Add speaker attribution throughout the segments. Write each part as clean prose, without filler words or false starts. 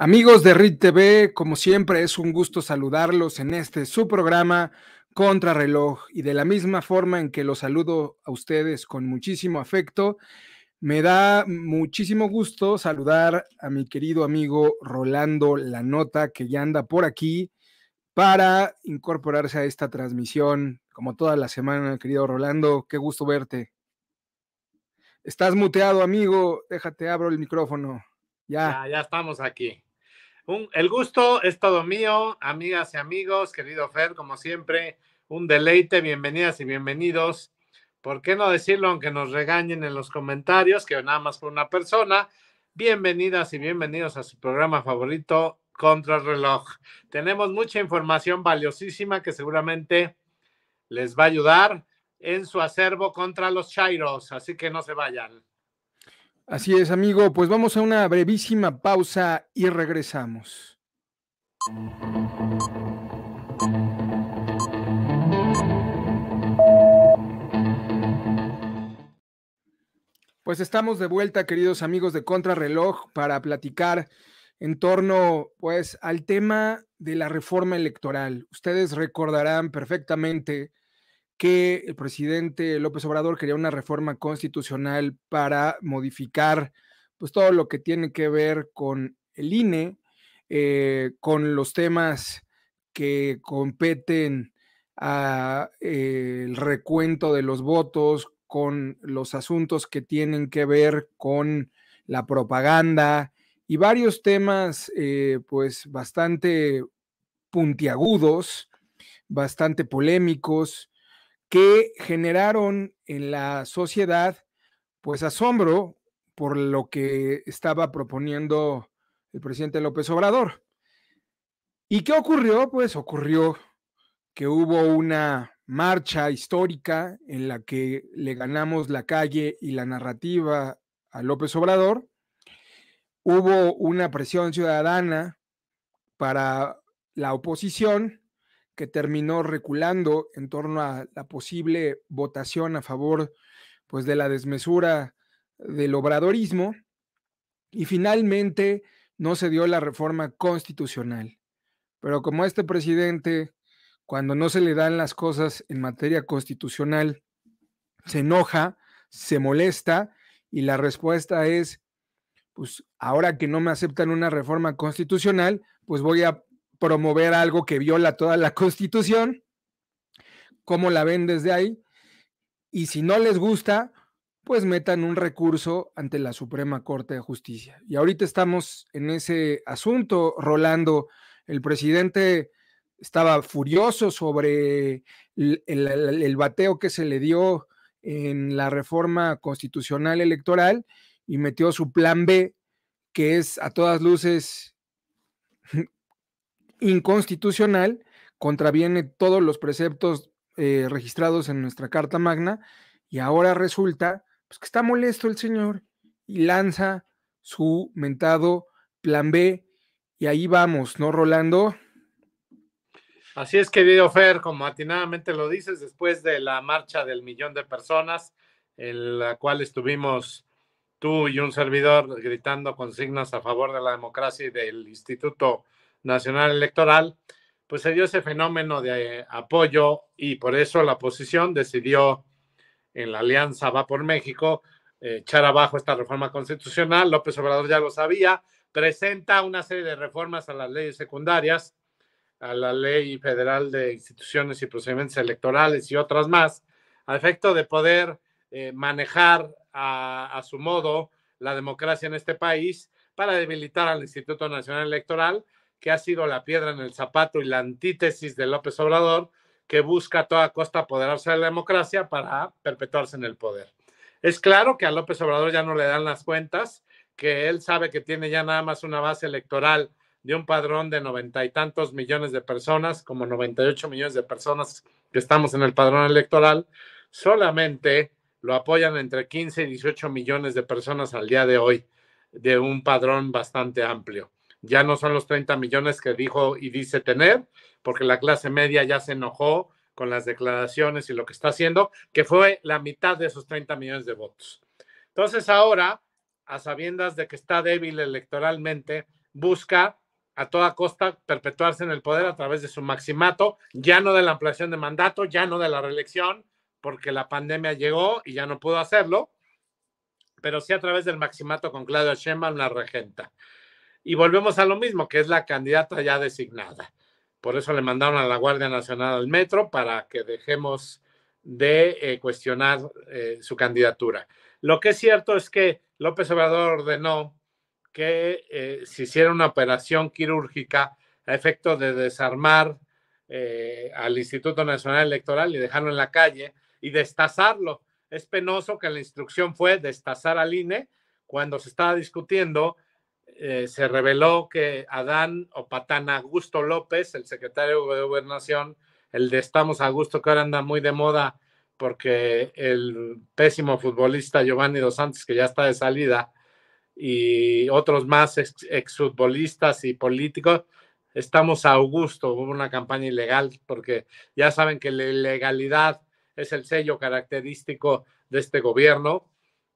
Speaker 1: Amigos de RIT TV, como siempre es un gusto saludarlos en este su programa Contrarreloj, y de la misma forma en que los saludo a ustedes con muchísimo afecto, me da muchísimo gusto saludar a mi querido amigo Rolando La Nota, que ya anda por aquí para incorporarse a esta transmisión como toda la semana. Querido Rolando, qué gusto verte. Estás muteado, amigo, déjate, abro el micrófono.
Speaker 2: Ya estamos aquí. El gusto es todo mío, amigas y amigos, querido Fer, como siempre, un deleite, bienvenidas y bienvenidos. ¿Por qué no decirlo aunque nos regañen en los comentarios, que nada más por una persona? Bienvenidas y bienvenidos a su programa favorito, Contrarreloj. Tenemos mucha información valiosísima que seguramente les va a ayudar en su acervo contra los chairos, así que no se vayan.
Speaker 1: Así es, amigo, pues vamos a una brevísima pausa y regresamos. Pues estamos de vuelta, queridos amigos de Contrarreloj, para platicar en torno, pues, al tema de la reforma electoral. Ustedes recordarán perfectamente que el presidente López Obrador quería una reforma constitucional para modificar, pues, todo lo que tiene que ver con el INE, con los temas que competen a el recuento de los votos, con los asuntos que tienen que ver con la propaganda y varios temas, pues, bastante puntiagudos, bastante polémicos, que generaron en la sociedad, pues, asombro por lo que estaba proponiendo el presidente López Obrador. ¿Y qué ocurrió? Pues ocurrió que hubo una marcha histórica en la que le ganamos la calle y la narrativa a López Obrador. Hubo una presión ciudadana para la oposición que terminó reculando en torno a la posible votación a favor, pues, de la desmesura del obradorismo, y finalmente no se dio la reforma constitucional. Pero como este presidente, cuando no se le dan las cosas en materia constitucional, se enoja, se molesta, y la respuesta es, pues ahora que no me aceptan una reforma constitucional, pues voy a promover algo que viola toda la Constitución. ¿Cómo la ven desde ahí? Y si no les gusta, pues metan un recurso ante la Suprema Corte de Justicia. Y ahorita estamos en ese asunto, Rolando. El presidente estaba furioso sobre el bateo que se le dio en la reforma constitucional electoral y metió su plan B, que es a todas luces inconstitucional, contraviene todos los preceptos registrados en nuestra Carta Magna, y ahora resulta, pues, que está molesto el señor y lanza su mentado plan B, y ahí vamos, ¿no, Rolando?
Speaker 2: Así es, querido Fer, como atinadamente lo dices, después de la marcha del 1,000,000 de personas, en la cual estuvimos tú y un servidor gritando consignas a favor de la democracia y del Instituto Nacional Electoral, pues se dio ese fenómeno de apoyo, y por eso la oposición decidió, en la alianza Va por México, echar abajo esta reforma constitucional. López Obrador ya lo sabía, presenta una serie de reformas a las leyes secundarias, a la Ley Federal de Instituciones y Procedimientos Electorales y otras más, a efecto de poder manejar a su modo la democracia en este país, para debilitar al Instituto Nacional Electoral, que ha sido la piedra en el zapato y la antítesis de López Obrador, que busca a toda costa apoderarse de la democracia para perpetuarse en el poder. Es claro que a López Obrador ya no le dan las cuentas, que él sabe que tiene ya nada más una base electoral de un padrón de 90 y tantos millones de personas, como 98 millones de personas que estamos en el padrón electoral. Solamente lo apoyan entre 15 y 18 millones de personas al día de hoy, de un padrón bastante amplio. Ya no son los 30 millones que dijo y dice tener, porque la clase media ya se enojó con las declaraciones y lo que está haciendo, que fue la mitad de esos 30 millones de votos. Entonces ahora, a sabiendas de que está débil electoralmente, busca a toda costa perpetuarse en el poder a través de su maximato, ya no de la ampliación de mandato, ya no de la reelección, porque la pandemia llegó y ya no pudo hacerlo, pero sí a través del maximato con Claudia Sheinbaum, la regenta. Y volvemos a lo mismo, que es la candidata ya designada. Por eso le mandaron a la Guardia Nacional al metro para que dejemos de cuestionar su candidatura. Lo que es cierto es que López Obrador ordenó que se hiciera una operación quirúrgica a efecto de desarmar al Instituto Nacional Electoral y dejarlo en la calle y destazarlo. Es penoso que la instrucción fue destazar al INE cuando se estaba discutiendo. Se reveló que Adán o Patán Augusto López, el secretario de Gobernación, el de Estamos a Gusto, que ahora anda muy de moda porque el pésimo futbolista Giovanni Dos Santos, que ya está de salida, y otros más exfutbolistas y políticos, Estamos a Augusto, hubo una campaña ilegal, porque ya saben que la ilegalidad es el sello característico de este gobierno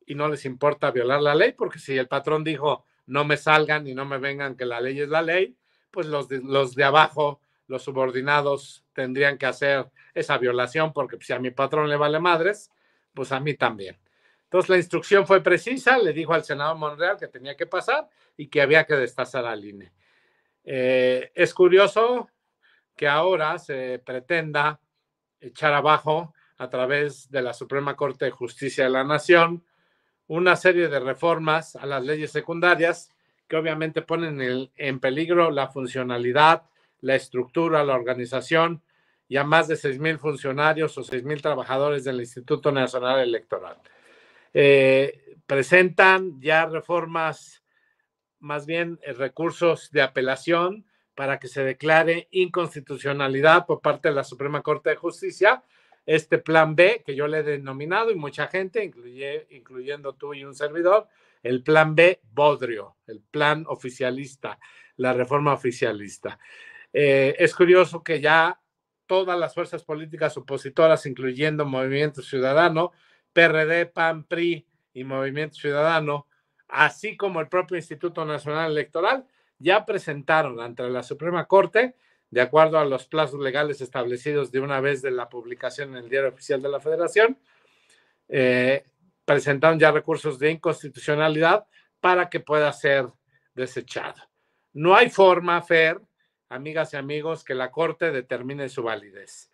Speaker 2: y no les importa violar la ley, porque si el patrón dijo no me salgan y no me vengan que la ley es la ley, pues los de abajo, los subordinados, tendrían que hacer esa violación, porque si a mi patrón le vale madres, pues a mí también. Entonces la instrucción fue precisa, le dijo al senador Monreal que tenía que pasar y que había que destazar al INE. Es curioso que ahora se pretenda echar abajo a través de la Suprema Corte de Justicia de la Nación una serie de reformas a las leyes secundarias que obviamente ponen en peligro la funcionalidad, la estructura, la organización y a más de 6,000 funcionarios o 6,000 trabajadores del Instituto Nacional Electoral. Presentan ya reformas, más bien recursos de apelación para que se declare inconstitucionalidad por parte de la Suprema Corte de Justicia este plan B, que yo le he denominado, y mucha gente, incluyendo tú y un servidor, el plan B bodrio, el plan oficialista, la reforma oficialista. Es curioso que ya todas las fuerzas políticas opositoras, incluyendo Movimiento Ciudadano, PRD, PAN, PRI y Movimiento Ciudadano, así como el propio Instituto Nacional Electoral, ya presentaron ante la Suprema Corte, de acuerdo a los plazos legales establecidos de una vez de la publicación en el Diario Oficial de la Federación, presentaron ya recursos de inconstitucionalidad para que pueda ser desechado. No hay forma, Fer, amigas y amigos, que la Corte determine su validez.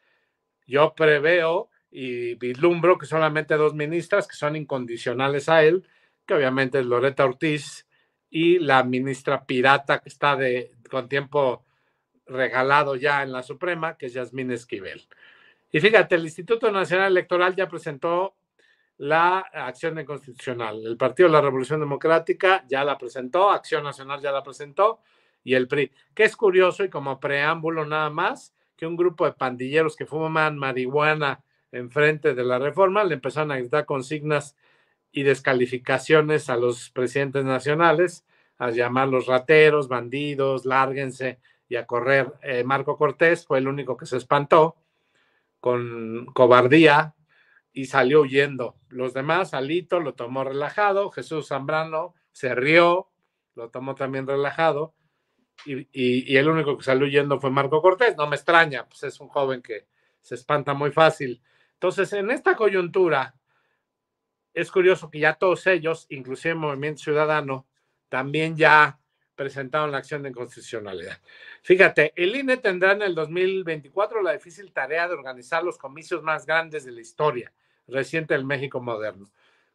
Speaker 2: Yo preveo y vislumbro que solamente 2 ministras que son incondicionales a él, que obviamente es Loretta Ortiz y la ministra pirata que está con tiempo regalado ya en la Suprema, que es Yasmín Esquivel. Y fíjate, el Instituto Nacional Electoral ya presentó la acción inconstitucional. El Partido de la Revolución Democrática ya la presentó, Acción Nacional ya la presentó, y el PRI. Que es curioso y como preámbulo nada más, que un grupo de pandilleros que fuman marihuana enfrente de la reforma le empezaron a dar consignas y descalificaciones a los presidentes nacionales, a llamarlos rateros, bandidos, lárguense y a correr. Marco Cortés fue el único que se espantó con cobardía y salió huyendo. Los demás, Alito lo tomó relajado, Jesús Zambrano se rió, lo tomó también relajado, y el único que salió huyendo fue Marco Cortés. No me extraña, pues es un joven que se espanta muy fácil. Entonces, en esta coyuntura, es curioso que ya todos ellos, inclusive Movimiento Ciudadano, también ya presentaron la acción de inconstitucionalidad. Fíjate, el INE tendrá en el 2024 la difícil tarea de organizar los comicios más grandes de la historia reciente del México moderno,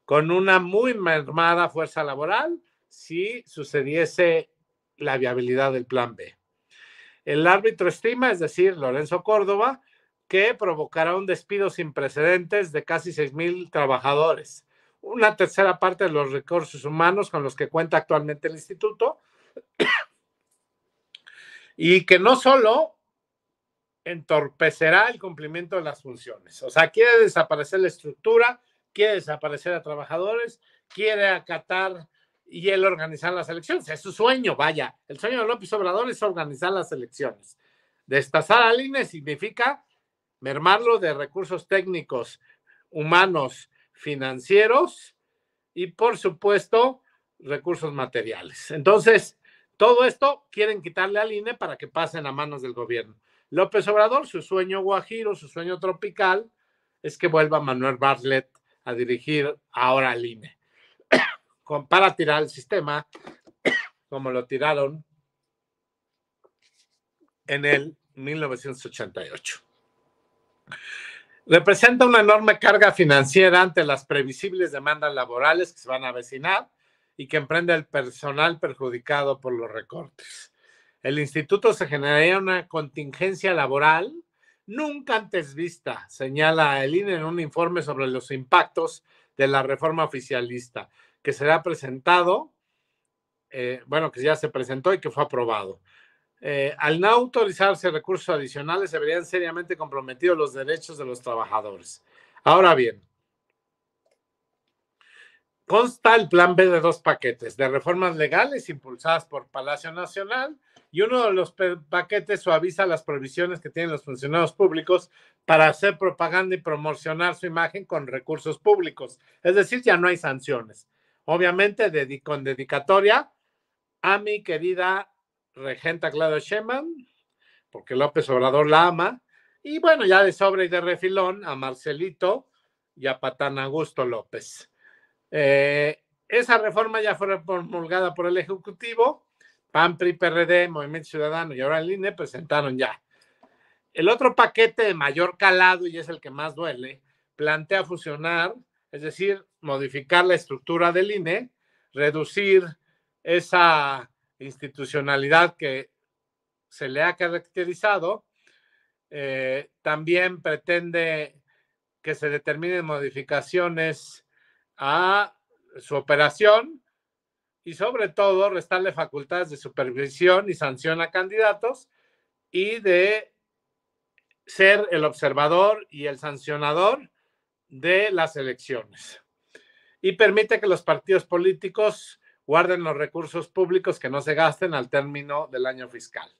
Speaker 2: con una muy mermada fuerza laboral si sucediese la viabilidad del plan B. El árbitro estima, es decir, Lorenzo Córdoba, que provocará un despido sin precedentes de casi 6,000 trabajadores, una tercera parte de los recursos humanos con los que cuenta actualmente el instituto, y que no solo entorpecerá el cumplimiento de las funciones, o sea, quiere desaparecer la estructura, quiere desaparecer a trabajadores, quiere acatar y él organizar las elecciones. Es su sueño, vaya. El sueño de López Obrador es organizar las elecciones. Destazar al INE significa mermarlo de recursos técnicos, humanos, financieros y, por supuesto, recursos materiales. Entonces, Todo esto quieren quitarle al INE para que pasen a manos del gobierno. López Obrador, su sueño guajiro, su sueño tropical, es que vuelva Manuel Bartlett a dirigir ahora al INE. Para tirar el sistema como lo tiraron en el 1988. Representa una enorme carga financiera ante las previsibles demandas laborales que se van a avecinar y que emprende el personal perjudicado por los recortes. El instituto se generaría una contingencia laboral nunca antes vista, señala el INE en un informe sobre los impactos de la reforma oficialista, que será presentado, que ya se presentó y que fue aprobado. Al no autorizarse recursos adicionales, se verían seriamente comprometidos los derechos de los trabajadores. Ahora bien, consta el plan B de 2 paquetes de reformas legales impulsadas por Palacio Nacional, y uno de los paquetes suaviza las provisiones que tienen los funcionarios públicos para hacer propaganda y promocionar su imagen con recursos públicos. Es decir, ya no hay sanciones. Obviamente, con dedicatoria a mi querida regenta Claudia Sheinbaum, porque López Obrador la ama, y bueno, ya de sobra y de refilón a Marcelito y a Patán Augusto López. Esa reforma ya fue promulgada por el Ejecutivo. PAN, PRI, PRD, Movimiento Ciudadano y ahora el INE presentaron ya. El otro paquete de mayor calado, y es el que más duele, plantea fusionar, es decir, modificar la estructura del INE, reducir esa institucionalidad que se le ha caracterizado. También pretende que se determinen modificaciones a su operación y sobre todo restarle facultades de supervisión y sanción a candidatos y de ser el observador y el sancionador de las elecciones. Y permite que los partidos políticos guarden los recursos públicos que no se gasten al término del año fiscal.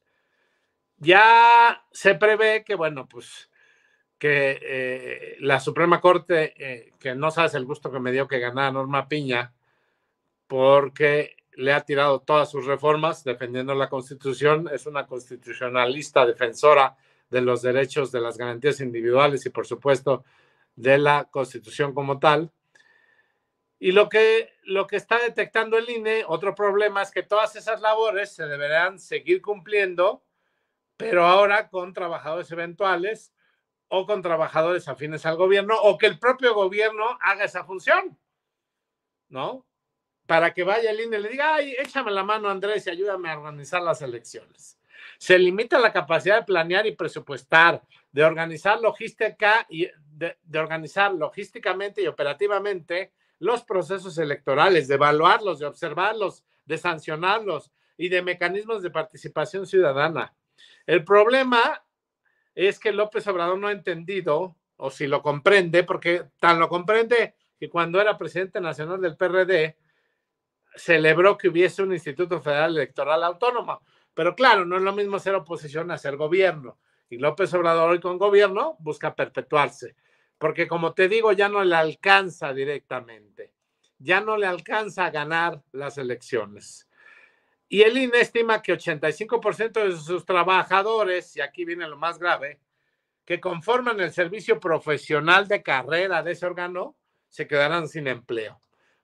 Speaker 2: Ya se prevé que, la Suprema Corte, que no sabes el gusto que me dio que ganara Norma Piña, porque le ha tirado todas sus reformas defendiendo la Constitución, es una constitucionalista defensora de los derechos, de las garantías individuales y, por supuesto, de la Constitución como tal. Y lo que está detectando el INE, otro problema, es que todas esas labores se deberán seguir cumpliendo, pero ahora con trabajadores eventuales o con trabajadores afines al gobierno, o que el propio gobierno haga esa función, ¿no? Para que vaya el INE y le diga, ay, échame la mano, Andrés, y ayúdame a organizar las elecciones. Se limita la capacidad de planear y presupuestar, de organizar logísticamente y operativamente los procesos electorales, de evaluarlos, de observarlos, de sancionarlos y de mecanismos de participación ciudadana. El problema es que López Obrador no ha entendido, o si lo comprende, porque tan lo comprende que cuando era presidente nacional del PRD, celebró que hubiese un Instituto Federal Electoral Autónomo. Pero claro, no es lo mismo ser oposición a ser gobierno. Y López Obrador hoy con gobierno busca perpetuarse. Porque como te digo, ya no le alcanza directamente. Ya no le alcanza a ganar las elecciones. Y el INE estima que 85% de sus trabajadores, y aquí viene lo más grave, que conforman el servicio profesional de carrera de ese órgano, se quedarán sin empleo.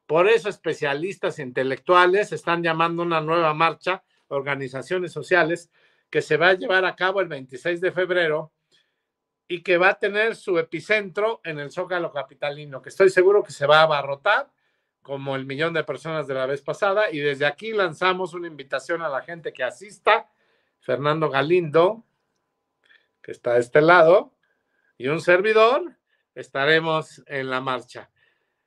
Speaker 2: Por eso especialistas intelectuales están llamando una nueva marcha, organizaciones sociales, que se va a llevar a cabo el 26 de febrero y que va a tener su epicentro en el Zócalo capitalino, que estoy seguro que se va a abarrotar como el 1,000,000 de personas de la vez pasada, y desde aquí lanzamos una invitación a la gente que asista. Fernando Galindo, que está de este lado, y un servidor, estaremos en la marcha.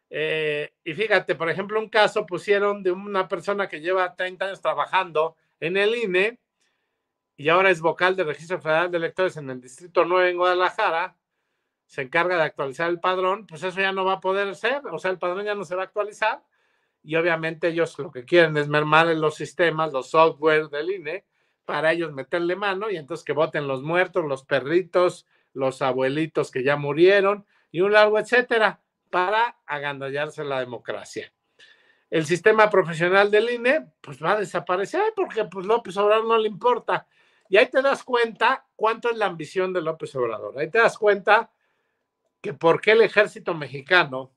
Speaker 2: Y fíjate, por ejemplo, un caso pusieron de una persona que lleva 30 años trabajando en el INE y ahora es vocal del Registro Federal de Electores en el Distrito 9 en Guadalajara, se encarga de actualizar el padrón. Pues eso ya no va a poder ser, o sea, el padrón ya no se va a actualizar, y obviamente ellos lo que quieren es mermar en los sistemas, los software del INE, para ellos meterle mano, y entonces que voten los muertos, los perritos, los abuelitos que ya murieron, y un largo etcétera, para agandallarse la democracia. el sistema profesional del INE pues va a desaparecer porque pues López Obrador no le importa. Y ahí te das cuenta cuánto es la ambición de López Obrador. Ahí te das cuenta que por qué el ejército mexicano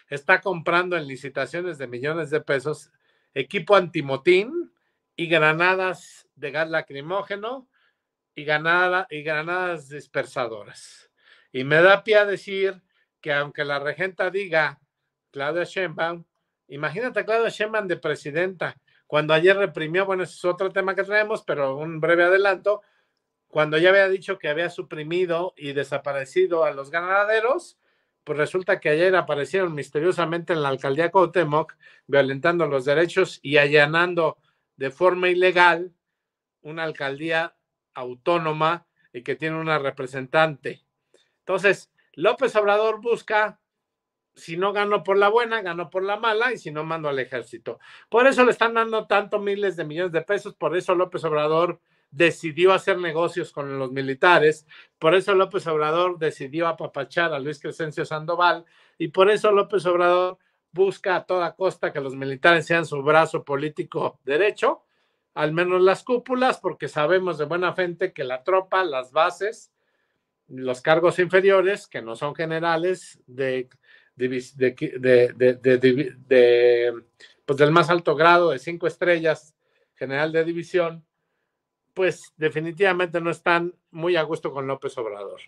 Speaker 2: está comprando en licitaciones de millones de pesos equipo antimotín y granadas de gas lacrimógeno y granadas dispersadoras. Y me da pie a decir que aunque la regenta diga Claudia Sheinbaum, imagínate a Claudia Sheinbaum de presidenta, cuando ayer reprimió, bueno, ese es otro tema que traemos, pero un breve adelanto, cuando ya había dicho que había suprimido y desaparecido a los ganaderos, pues resulta que ayer aparecieron misteriosamente en la alcaldía Cuauhtémoc, violentando los derechos y allanando de forma ilegal una alcaldía autónoma y que tiene una representante. Entonces, López Obrador busca, si no gano por la buena, gano por la mala, y si no, mando al ejército. Por eso le están dando tanto miles de millones de pesos, por eso López Obrador decidió hacer negocios con los militares, por eso López Obrador decidió apapachar a Luis Crescencio Sandoval, y por eso López Obrador busca a toda costa que los militares sean su brazo político derecho, al menos las cúpulas, porque sabemos de buena fe que la tropa, las bases, los cargos inferiores, que no son generales, pues del más alto grado, de 5 estrellas, general de división, pues definitivamente no están muy a gusto con López Obrador.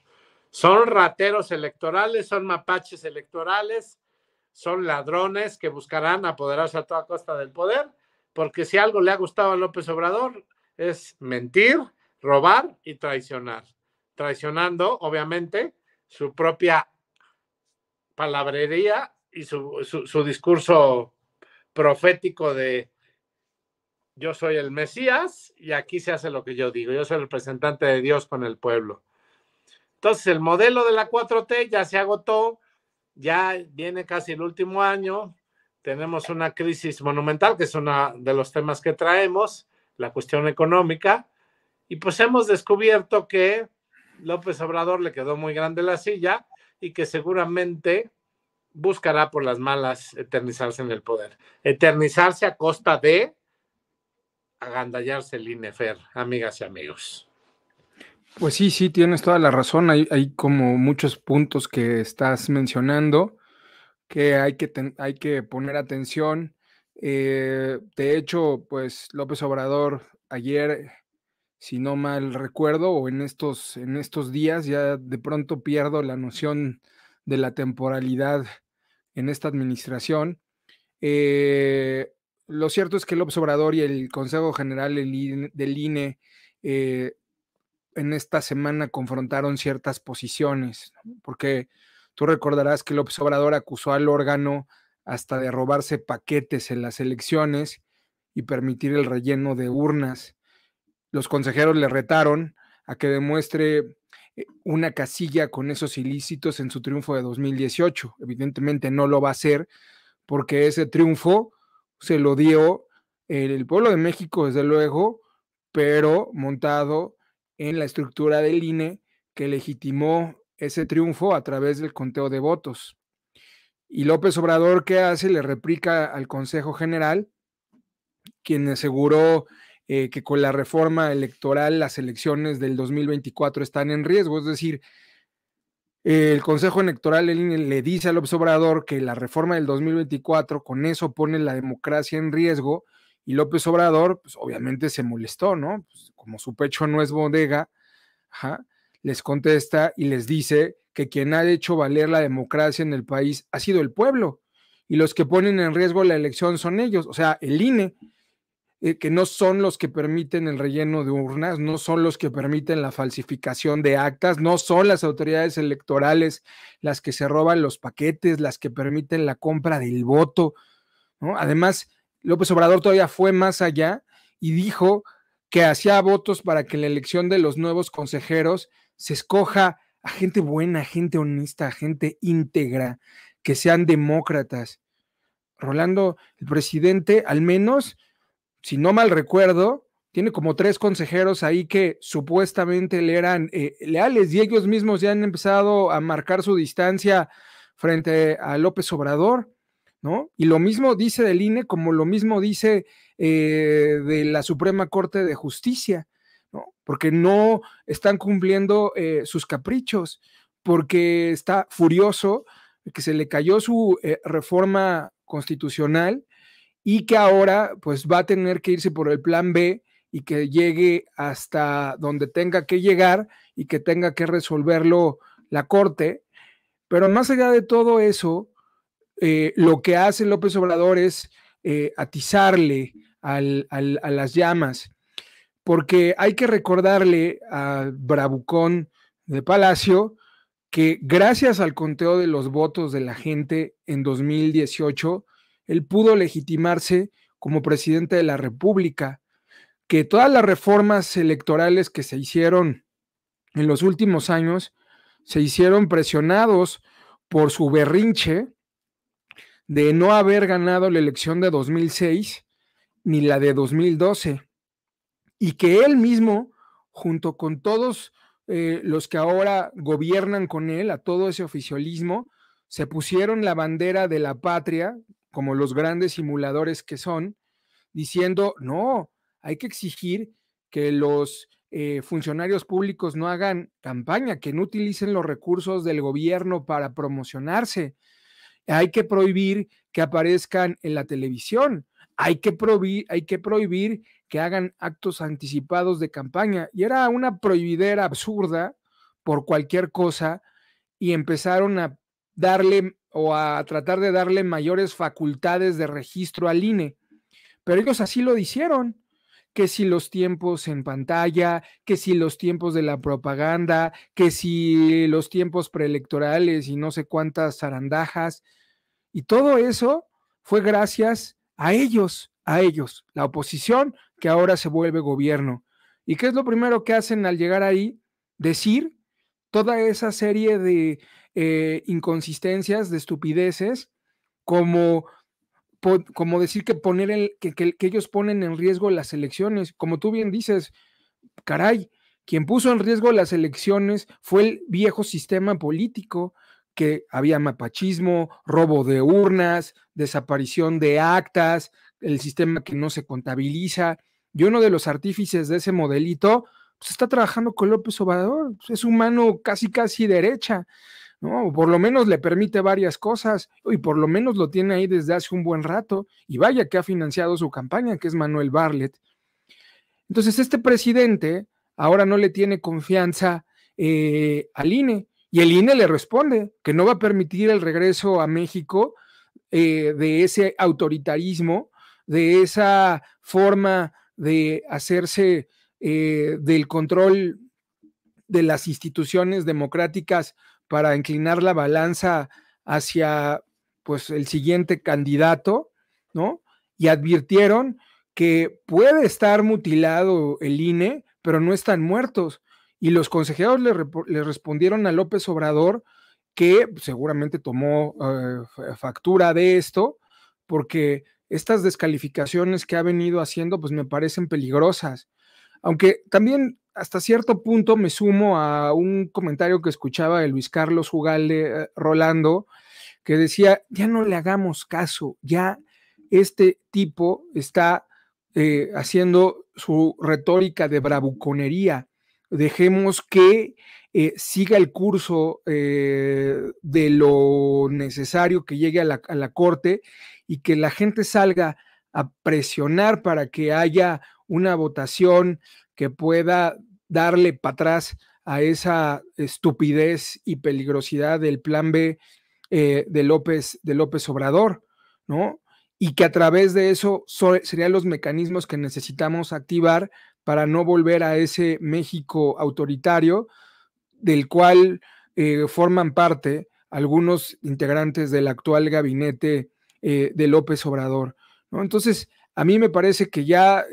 Speaker 2: Son rateros electorales, son mapaches electorales, son ladrones que buscarán apoderarse a toda costa del poder, porque si algo le ha gustado a López Obrador es mentir, robar y traicionar. Traicionando, obviamente, su propia palabrería y su discurso profético de yo soy el Mesías y aquí se hace lo que yo digo, yo soy el representante de Dios con el pueblo. Entonces el modelo de la 4T ya se agotó, ya viene casi el último año, tenemos una crisis monumental, que es uno de los temas que traemos, la cuestión económica, y pues hemos descubierto que López Obrador le quedó muy grande la silla y que seguramente buscará por las malas eternizarse en el poder. Eternizarse a costa de agandallarse el INEFER, amigas y amigos.
Speaker 1: Pues sí, tienes toda la razón. Hay como muchos puntos que estás mencionando que hay que poner atención. De hecho, pues López Obrador ayer, si no mal recuerdo, o en estos días, ya de pronto pierdo la noción de la temporalidad en esta administración. Lo cierto es que López Obrador y el Consejo General del INE en esta semana confrontaron ciertas posiciones, ¿no? Porque tú recordarás que López Obrador acusó al órgano hasta de robarse paquetes en las elecciones y permitir el relleno de urnas. Los consejeros le retaron a que demuestre una casilla con esos ilícitos en su triunfo de 2018. Evidentemente no lo va a hacer porque ese triunfo se lo dio el pueblo de México, desde luego, pero montado en la estructura del INE que legitimó ese triunfo a través del conteo de votos. Y López Obrador, ¿qué hace? Le replica al Consejo General, quien aseguró que con la reforma electoral las elecciones del 2024 están en riesgo. Es decir, el Consejo Electoral del INE le dice a López Obrador que la reforma del 2024 con eso pone la democracia en riesgo, y López Obrador, pues obviamente se molestó, ¿no? Pues, como su pecho no es bodega, les contesta y les dice que quien ha hecho valer la democracia en el país ha sido el pueblo, y los que ponen en riesgo la elección son ellos, o sea, el INE, que no son los que permiten el relleno de urnas, no son los que permiten la falsificación de actas, no son las autoridades electorales las que se roban los paquetes, las que permiten la compra del voto, ¿no? Además, López Obrador todavía fue más allá y dijo que hacía votos para que en la elección de los nuevos consejeros se escoja a gente buena, a gente honesta, a gente íntegra, que sean demócratas. Rolando, el presidente, al menos, si no mal recuerdo, tiene como 3 consejeros ahí que supuestamente le eran leales, y ellos mismos ya han empezado a marcar su distancia frente a López Obrador. ¿no? Y lo mismo dice del INE como lo mismo dice de la Suprema Corte de Justicia, ¿no? Porque no están cumpliendo sus caprichos, porque está furioso que se le cayó su reforma constitucional y que ahora pues va a tener que irse por el plan B y que llegue hasta donde tenga que llegar y que tenga que resolverlo la Corte. Pero más allá de todo eso, lo que hace López Obrador es atizarle a las llamas, porque hay que recordarle al bravucón de Palacio que gracias al conteo de los votos de la gente en 2018, él pudo legitimarse como presidente de la República, que todas las reformas electorales que se hicieron en los últimos años se hicieron presionados por su berrinche de no haber ganado la elección de 2006 ni la de 2012, y que él mismo, junto con todos los que ahora gobiernan con él, a todo ese oficialismo, se pusieron la bandera de la patria, como los grandes simuladores que son, diciendo, no, hay que exigir que los funcionarios públicos no hagan campaña, que no utilicen los recursos del gobierno para promocionarse. Hay que prohibir que aparezcan en la televisión, hay que prohibir que hagan actos anticipados de campaña. Y era una prohibidera absurda por cualquier cosa, y empezaron a darle o a tratar de darle mayores facultades de registro al INE. Pero ellos así lo hicieron, que si los tiempos en pantalla, que si los tiempos de la propaganda, que si los tiempos preelectorales y no sé cuántas zarandajas, y todo eso fue gracias a ellos, la oposición que ahora se vuelve gobierno. ¿Y qué es lo primero que hacen al llegar ahí? Decir toda esa serie de inconsistencias, de estupideces, como como decir que que ellos ponen en riesgo las elecciones. Como tú bien dices, caray, quien puso en riesgo las elecciones fue el viejo sistema político, que había mapachismo, robo de urnas, desaparición de actas, el sistema que no se contabiliza, y uno de los artífices de ese modelito pues está trabajando con López Obrador, es un mano casi derecha, ¿no? Por lo menos le permite varias cosas, y por lo menos lo tiene ahí desde hace un buen rato, y vaya que ha financiado su campaña, que es Manuel Bartlett. Entonces, este presidente ahora no le tiene confianza al INE, y el INE le responde que no va a permitir el regreso a México de ese autoritarismo, de esa forma de hacerse del control de las instituciones democráticas para inclinar la balanza hacia pues el siguiente candidato, ¿no? Y advirtieron que puede estar mutilado el INE, pero no están muertos. Y los consejeros le respondieron a López Obrador que seguramente tomó factura de esto, porque estas descalificaciones que ha venido haciendo, pues me parecen peligrosas. Aunque también hasta cierto punto me sumo a un comentario que escuchaba de Luis Carlos Ugalde Rolando, que decía, ya no le hagamos caso, ya este tipo está haciendo su retórica de bravuconería, dejemos que siga el curso de lo necesario que llegue a la corte, y que la gente salga a presionar para que haya una votación que pueda darle para atrás a esa estupidez y peligrosidad del plan B de López Obrador, ¿no? Y que a través de eso serían los mecanismos que necesitamos activar para no volver a ese México autoritario del cual forman parte algunos integrantes del actual gabinete de López Obrador, ¿no? Entonces, a mí me parece que ya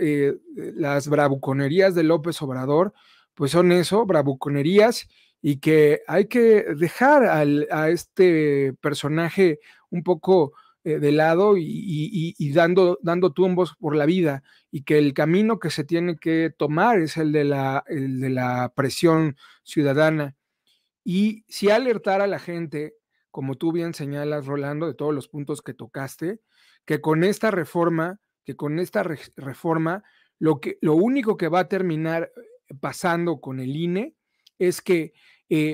Speaker 1: las bravuconerías de López Obrador, pues son eso, bravuconerías, y que hay que dejar a este personaje un poco de lado y dando tumbos por la vida, y que el camino que se tiene que tomar es el de la presión ciudadana. Y sí alertar a la gente como tú bien señalas, Rolando, de todos los puntos que tocaste, que con esta reforma, lo único que va a terminar pasando con el INE es que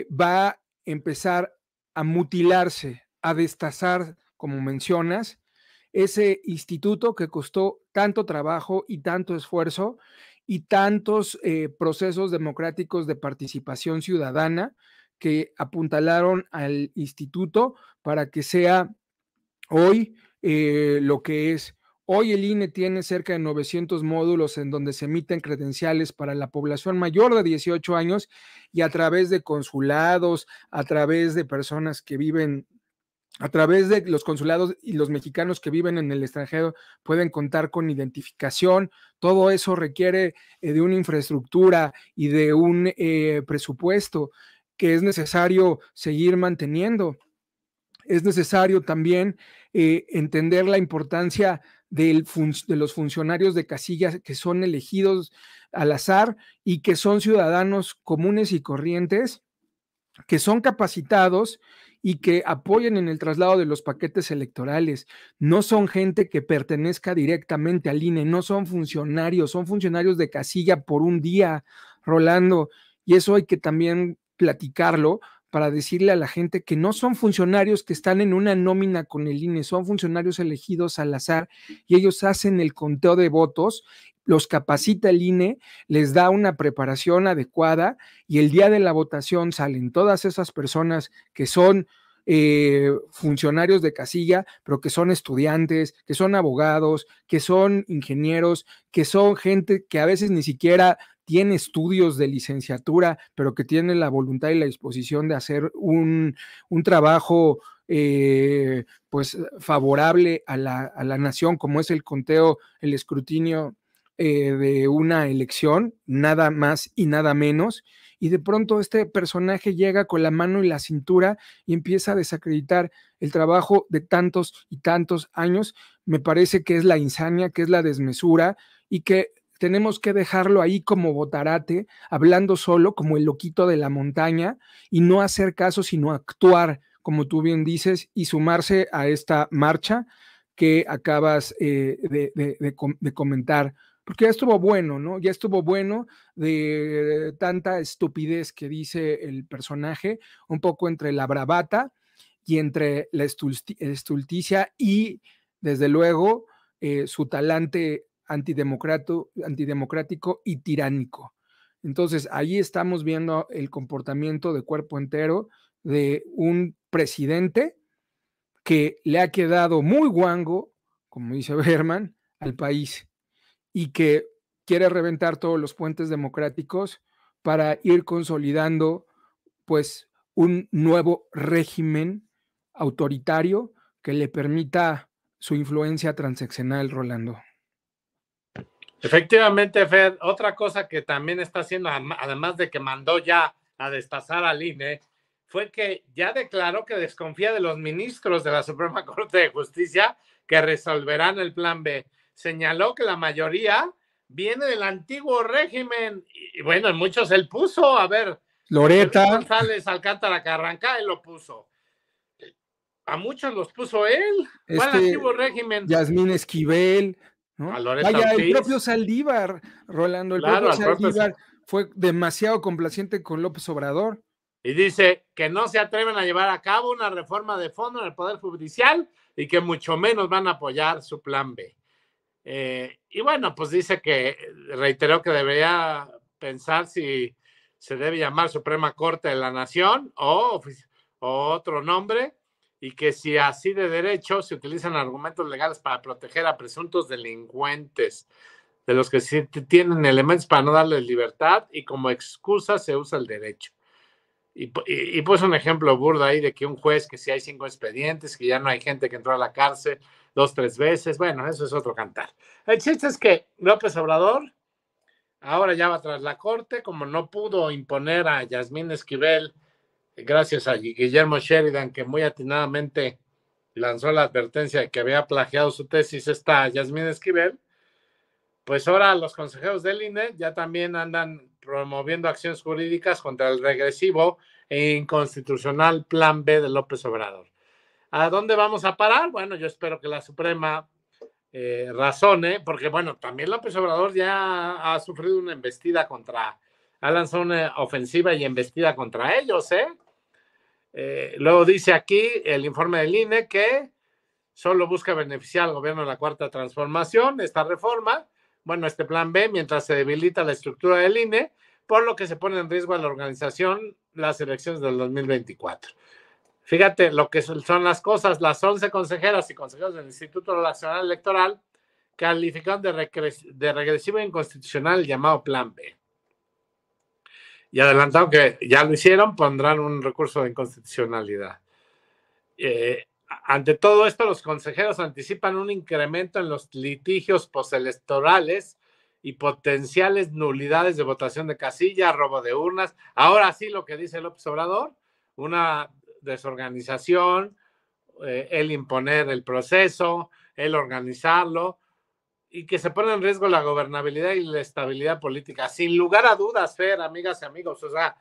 Speaker 1: va a empezar a mutilarse, a destazar, como mencionas, ese instituto que costó tanto trabajo y tanto esfuerzo y tantos procesos democráticos de participación ciudadana que apuntalaron al instituto para que sea hoy lo que es. Hoy el INE tiene cerca de 900 módulos en donde se emiten credenciales para la población mayor de 18 años y a través de consulados, a través de personas que viven, a través de los consulados y los mexicanos que viven en el extranjero pueden contar con identificación. Todo eso requiere de una infraestructura y de un presupuesto que es necesario seguir manteniendo. Es necesario también entender la importancia de los funcionarios de casilla que son elegidos al azar y que son ciudadanos comunes y corrientes, que son capacitados y que apoyen en el traslado de los paquetes electorales. No son gente que pertenezca directamente al INE, no son funcionarios de casilla por un día, Rolando, y eso hay que también platicarlo para decirle a la gente que no son funcionarios que están en una nómina con el INE, son funcionarios elegidos al azar y ellos hacen el conteo de votos, los capacita el INE, les da una preparación adecuada y el día de la votación salen todas esas personas que son funcionarios de casilla, pero que son estudiantes, que son abogados, que son ingenieros, que son gente que a veces ni siquiera tiene estudios de licenciatura, pero que tiene la voluntad y la disposición de hacer un trabajo pues favorable a la nación, como es el conteo, el escrutinio de una elección, nada más y nada menos, y de pronto este personaje llega con la mano en la cintura y empieza a desacreditar el trabajo de tantos y tantos años. Me parece que es la insania, que es la desmesura y que tenemos que dejarlo ahí como botarate, hablando solo como el loquito de la montaña y no hacer caso, sino actuar, como tú bien dices, y sumarse a esta marcha que acabas de comentar, porque ya estuvo bueno, ¿no? Ya estuvo bueno de tanta estupidez que dice el personaje, un poco entre la bravata y entre la estulticia y, desde luego, su talante antidemocrático y tiránico. Entonces, ahí estamos viendo el comportamiento de cuerpo entero de un presidente que le ha quedado muy guango, como dice Berman, al país y que quiere reventar todos los puentes democráticos para ir consolidando pues un nuevo régimen autoritario que le permita su influencia transaccional, Rolando.
Speaker 2: Efectivamente, Fer, otra cosa que también está haciendo, además de que mandó ya a destazar al INE, fue que ya declaró que desconfía de los ministros de la Suprema Corte de Justicia que resolverán el plan B. Señaló que la mayoría viene del antiguo régimen y bueno, en muchos él puso, a ver,
Speaker 1: Loreta
Speaker 2: González Alcántara Carranca, él lo puso. A muchos los puso él. ¿Cuál antiguo régimen?
Speaker 1: Yasmín Esquivel, ¿no?
Speaker 2: A Loreta
Speaker 1: Vaya,
Speaker 2: Ortiz.
Speaker 1: el propio Saldívar, Rolando, el
Speaker 2: claro,
Speaker 1: propio Saldívar fue demasiado complaciente con López Obrador.
Speaker 2: Y dice que no se atreven a llevar a cabo una reforma de fondo en el Poder Judicial y que mucho menos van a apoyar su plan B. Y bueno, pues dice que reiteró que debería pensar si se debe llamar Suprema Corte de la Nación o otro nombre, y que si así de derecho se utilizan argumentos legales para proteger a presuntos delincuentes, de los que sí tienen elementos para no darles libertad, y como excusa se usa el derecho. Y pues un ejemplo burdo ahí de que un juez, que si hay 5 expedientes, que ya no hay gente que entró a la cárcel 2, 3 veces, bueno, eso es otro cantar. El chiste es que López Obrador ahora ya va tras la corte, como no pudo imponer a Yasmín Esquivel, gracias a Guillermo Sheridan, que muy atinadamente lanzó la advertencia de que había plagiado su tesis esta Yasmín Esquivel, pues ahora los consejeros del INE ya también andan promoviendo acciones jurídicas contra el regresivo e inconstitucional plan B de López Obrador. ¿A dónde vamos a parar? Bueno, yo espero que la Suprema razone, porque bueno, también López Obrador ya ha sufrido una embestida ha lanzado una ofensiva y embestida contra ellos, luego dice aquí el informe del INE que solo busca beneficiar al gobierno de la Cuarta Transformación, esta reforma, bueno, este plan B, mientras se debilita la estructura del INE, por lo que se pone en riesgo a la organización las elecciones del 2024. Fíjate lo que son las cosas. Las 11 consejeras y consejeros del Instituto Nacional Electoral calificaron de regresivo e inconstitucional el llamado Plan B. Y adelantaron que ya lo hicieron, pondrán un recurso de inconstitucionalidad. Ante todo esto, los consejeros anticipan un incremento en los litigios postelectorales y potenciales nulidades de votación de casilla, robo de urnas. Ahora sí, lo que dice López Obrador, una desorganización, el imponer el proceso, el organizarlo, y que se pone en riesgo la gobernabilidad y la estabilidad política. Sin lugar a dudas, Fer, amigas y amigos, o sea,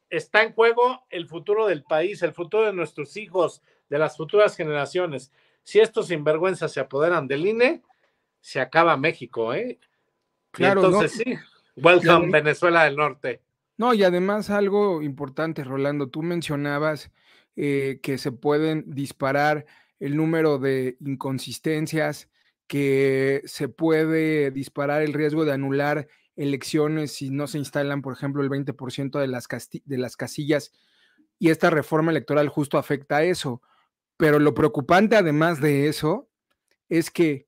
Speaker 2: está en juego el futuro del país, el futuro de nuestros hijos, de las futuras generaciones. Si estos sinvergüenzas se apoderan del INE, se acaba México, ¿eh?
Speaker 1: Claro,
Speaker 2: y entonces
Speaker 1: ¿no?
Speaker 2: Sí, welcome Venezuela del Norte.
Speaker 1: No, y además algo importante, Rolando, tú mencionabas que se pueden disparar el número de inconsistencias, que se puede disparar el riesgo de anular elecciones si no se instalan, por ejemplo, el 20% de las casillas, y esta reforma electoral justo afecta a eso. Pero lo preocupante, además de eso, es que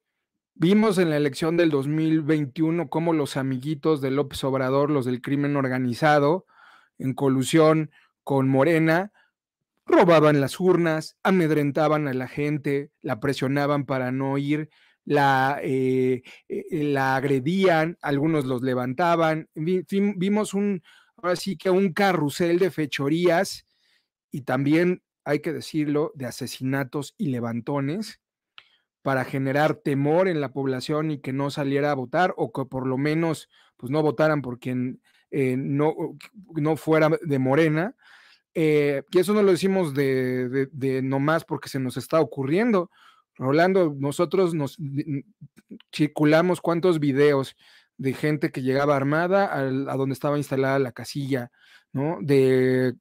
Speaker 1: vimos en la elección del 2021 cómo los amiguitos de López Obrador, los del crimen organizado, en colusión con Morena, robaban las urnas, amedrentaban a la gente, la presionaban para no ir, la agredían, algunos los levantaban. Vimos ahora sí que un carrusel de fechorías y también, hay que decirlo, de asesinatos y levantones para generar temor en la población y que no saliera a votar, o que por lo menos pues no votaran por quien no fuera de Morena. Y eso no lo decimos de nomás porque se nos está ocurriendo. Rolando, nosotros circulamos cuántos videos de gente que llegaba armada a donde estaba instalada la casilla, ¿no? De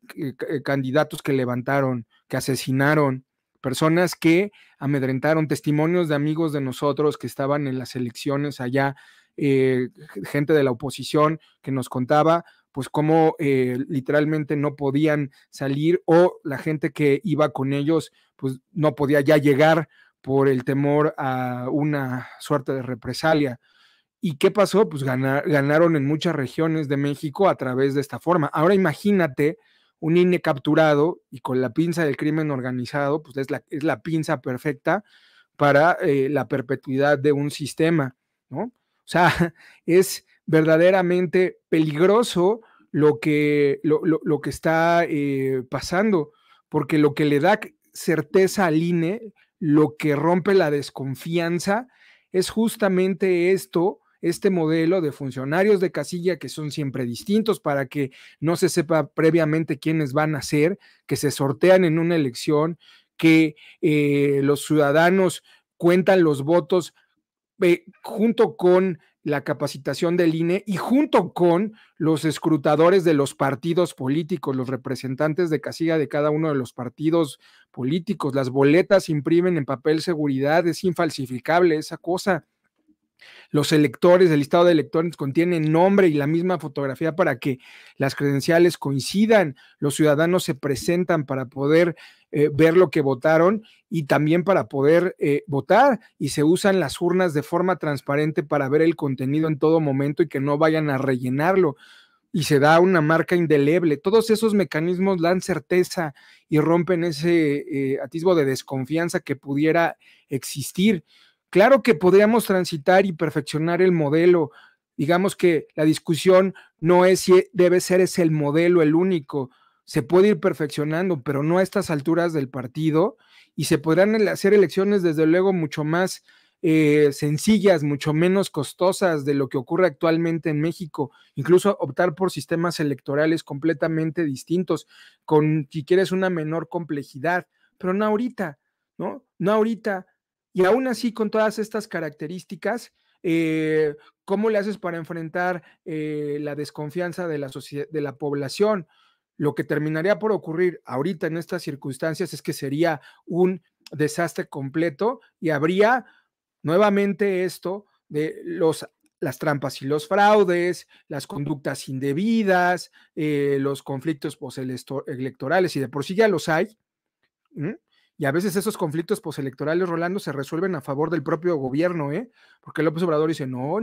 Speaker 1: candidatos que levantaron, que asesinaron, personas que amedrentaron, testimonios de amigos de nosotros que estaban en las elecciones allá, gente de la oposición que nos contaba pues cómo literalmente no podían salir, o la gente que iba con ellos pues no podía ya llegar por el temor a una suerte de represalia. ¿Y qué pasó? Pues ganaron en muchas regiones de México a través de esta forma. Ahora imagínate un INE capturado y con la pinza del crimen organizado, pues es la pinza perfecta para la perpetuidad de un sistema, ¿no? O sea, es verdaderamente peligroso lo que está pasando, porque lo que le da certeza al INE, lo que rompe la desconfianza, es justamente este modelo de funcionarios de casilla que son siempre distintos para que no se sepa previamente quiénes van a ser, que se sortean en una elección, que los ciudadanos cuentan los votos junto con la capacitación del INE y junto con los escrutadores de los partidos políticos, los representantes de casilla de cada uno de los partidos políticos. Las boletas se imprimen en papel seguridad, es infalsificable esa cosa. Los electores, el listado de electores contiene nombre y la misma fotografía para que las credenciales coincidan. Los ciudadanos se presentan para poder ver lo que votaron y también para poder votar, y se usan las urnas de forma transparente para ver el contenido en todo momento y que no vayan a rellenarlo, y se da una marca indeleble. Todos esos mecanismos dan certeza y rompen ese atisbo de desconfianza que pudiera existir. Claro que podríamos transitar y perfeccionar el modelo. Digamos que la discusión no es si debe ser ese el modelo el único. Se puede ir perfeccionando, pero no a estas alturas del partido, y se podrán hacer elecciones desde luego mucho más sencillas, mucho menos costosas de lo que ocurre actualmente en México, incluso optar por sistemas electorales completamente distintos, con, si quieres, una menor complejidad, pero no ahorita, ¿no? No ahorita. Y aún así, con todas estas características, ¿cómo le haces para enfrentar la desconfianza de de la población? Lo que terminaría por ocurrir ahorita en estas circunstancias es que sería un desastre completo y habría nuevamente esto de las trampas y los fraudes, las conductas indebidas, los conflictos postelectorales, y de por sí ya los hay. ¿Mm? Y a veces esos conflictos postelectorales, Rolando, se resuelven a favor del propio gobierno, ¿eh? Porque López Obrador dice, no,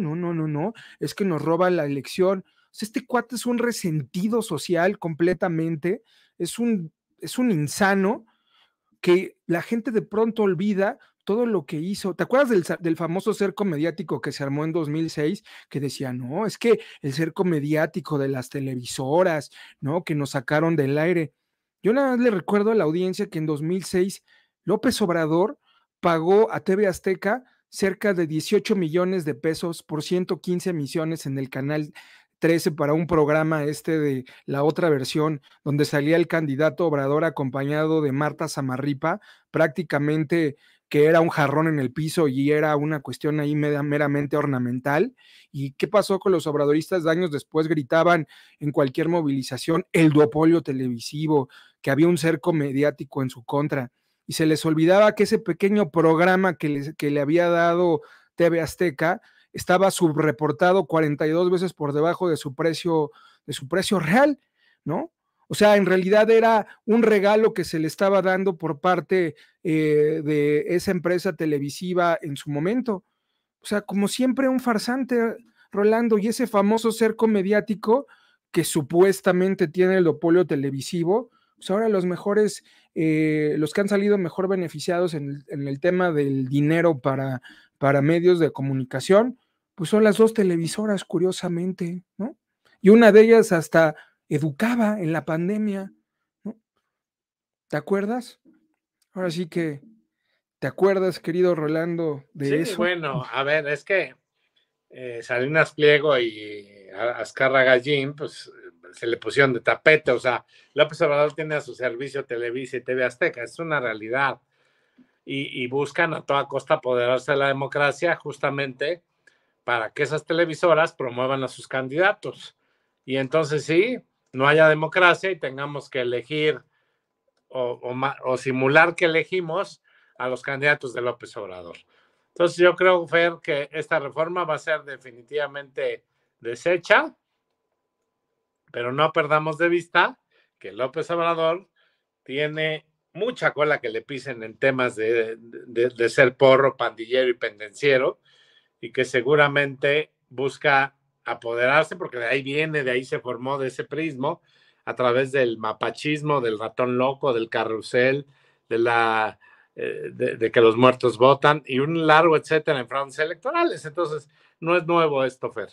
Speaker 1: es que nos roba la elección. O sea, este cuate es un resentido social completamente, es es un insano que la gente de pronto olvida todo lo que hizo. ¿Te acuerdas del famoso cerco mediático que se armó en 2006? Que decía, no, es que el cerco mediático de las televisoras, ¿no? Que nos sacaron del aire. Yo nada más le recuerdo a la audiencia que en 2006 López Obrador pagó a TV Azteca cerca de 18 millones de pesos por 115 emisiones en el canal 13 para un programa de la otra versión, donde salía el candidato Obrador acompañado de Marta Samarripa, prácticamente que era un jarrón en el piso y era una cuestión ahí meramente ornamental. ¿Y qué pasó con los obradoristas? Años después gritaban en cualquier movilización el duopolio televisivo, que había un cerco mediático en su contra, y se les olvidaba que ese pequeño programa que le había dado TV Azteca estaba subreportado 42 veces por debajo de su precio real, ¿no? O sea, en realidad era un regalo que se le estaba dando por parte de esa empresa televisiva en su momento. O sea, como siempre, un farsante, Rolando, y ese famoso cerco mediático que supuestamente tiene el duopolio televisivo, pues ahora los mejores, los que han salido mejor beneficiados en el tema del dinero para medios de comunicación, pues son las dos televisoras, curiosamente, ¿no? Y una de ellas hasta educaba en la pandemia, ¿no? ¿Te acuerdas? Ahora sí que, ¿te acuerdas, querido Rolando, de
Speaker 2: Sí,
Speaker 1: eso?
Speaker 2: bueno, a ver, es que Salinas Pliego y Azcarra Gallín, pues se le pusieron de tapete, o sea, López Obrador tiene a su servicio Televisa y TV Azteca, es una realidad, y buscan a toda costa apoderarse de la democracia justamente para que esas televisoras promuevan a sus candidatos, y entonces sí, no haya democracia y tengamos que elegir o simular que elegimos a los candidatos de López Obrador. Entonces yo creo, Fer, que esta reforma va a ser definitivamente deshecha, pero no perdamos de vista que López Obrador tiene mucha cola que le pisen en temas de ser porro, pandillero y pendenciero, y que seguramente busca apoderarse, porque de ahí viene, de ahí se formó, de ese prismo, a través del mapachismo, del ratón loco, del carrusel, de que los muertos votan y un largo etcétera en fraudes electorales. Entonces, no es nuevo esto, Fer.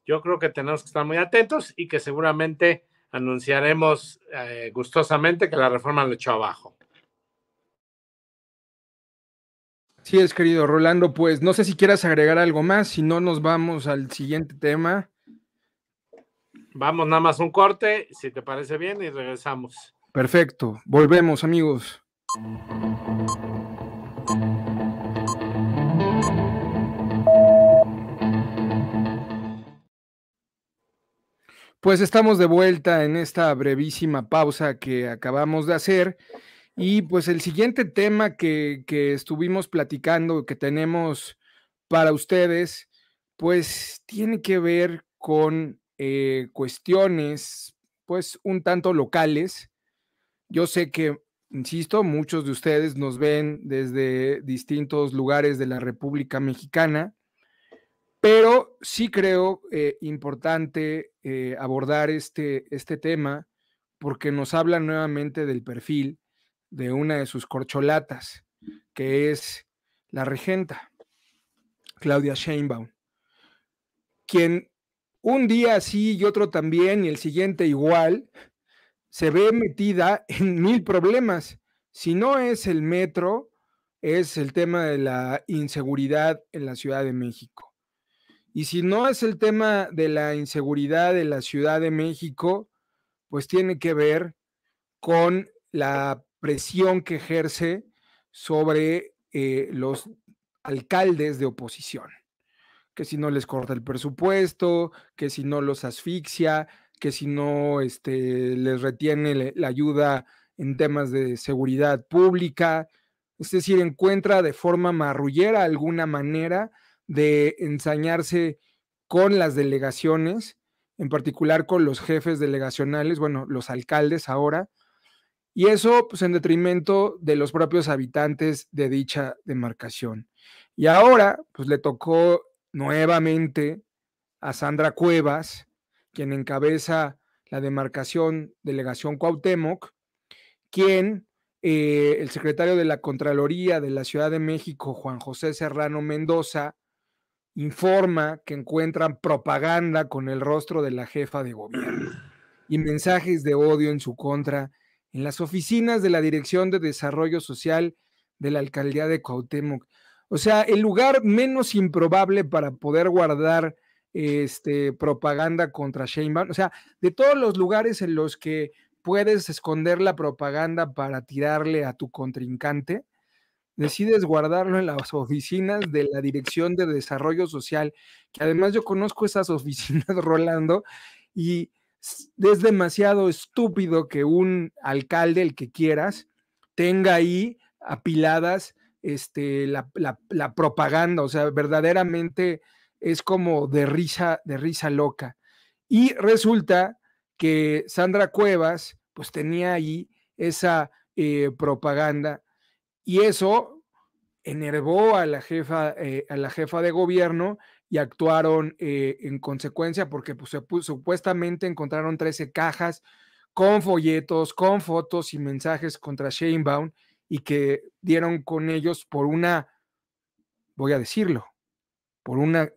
Speaker 2: Yo creo que tenemos que estar muy atentos y que seguramente anunciaremos gustosamente que la reforma lo echó abajo.
Speaker 1: Sí es, querido Rolando, pues no sé si quieras agregar algo más, si no nos vamos al siguiente tema.
Speaker 2: Vamos nada más un corte, si te parece bien, y regresamos.
Speaker 1: Perfecto, volvemos, amigos. Pues estamos de vuelta en esta brevísima pausa que acabamos de hacer. Y pues el siguiente tema que estuvimos platicando, que tenemos para ustedes, pues tiene que ver con cuestiones, pues un tanto locales. Yo sé que, insisto, muchos de ustedes nos ven desde distintos lugares de la República Mexicana, pero sí creo importante abordar este tema porque nos habla nuevamente del perfil de una de sus corcholatas, que es la regenta, Claudia Sheinbaum, quien un día sí y otro también y el siguiente igual, se ve metida en mil problemas. Si no es el metro, es el tema de la inseguridad en la Ciudad de México. Y si no es el tema de la inseguridad en la Ciudad de México, pues tiene que ver con la presión que ejerce sobre los alcaldes de oposición, que si no les corta el presupuesto, que si no los asfixia, que si no les retiene la ayuda en temas de seguridad pública, es decir, encuentra de forma marrullera alguna manera de ensañarse con las delegaciones, en particular con los jefes delegacionales, bueno, los alcaldes ahora, y eso pues en detrimento de los propios habitantes de dicha demarcación. Y ahora pues le tocó nuevamente a Sandra Cuevas, quien encabeza la demarcación Delegación Cuauhtémoc, quien el secretario de la Contraloría de la Ciudad de México, Juan José Serrano Mendoza, informa que encuentran propaganda con el rostro de la jefa de gobierno y mensajes de odio en su contra en las oficinas de la Dirección de Desarrollo Social de la Alcaldía de Cuauhtémoc. O sea, el lugar menos improbable para poder guardar propaganda contra Sheinbaum. O sea, de todos los lugares en los que puedes esconder la propaganda para tirarle a tu contrincante, decides guardarlo en las oficinas de la Dirección de Desarrollo Social, que además yo conozco esas oficinas, Rolando, y es demasiado estúpido que un alcalde, el que quieras, tenga ahí apiladas la propaganda, o sea, verdaderamente es como de risa loca. Y resulta que Sandra Cuevas, pues tenía ahí esa propaganda, y eso enervó a la jefa de gobierno y actuaron en consecuencia porque pues, supuestamente encontraron 13 cajas con folletos, con fotos y mensajes contra Sheinbaum y que dieron con ellos por una, voy a decirlo, por una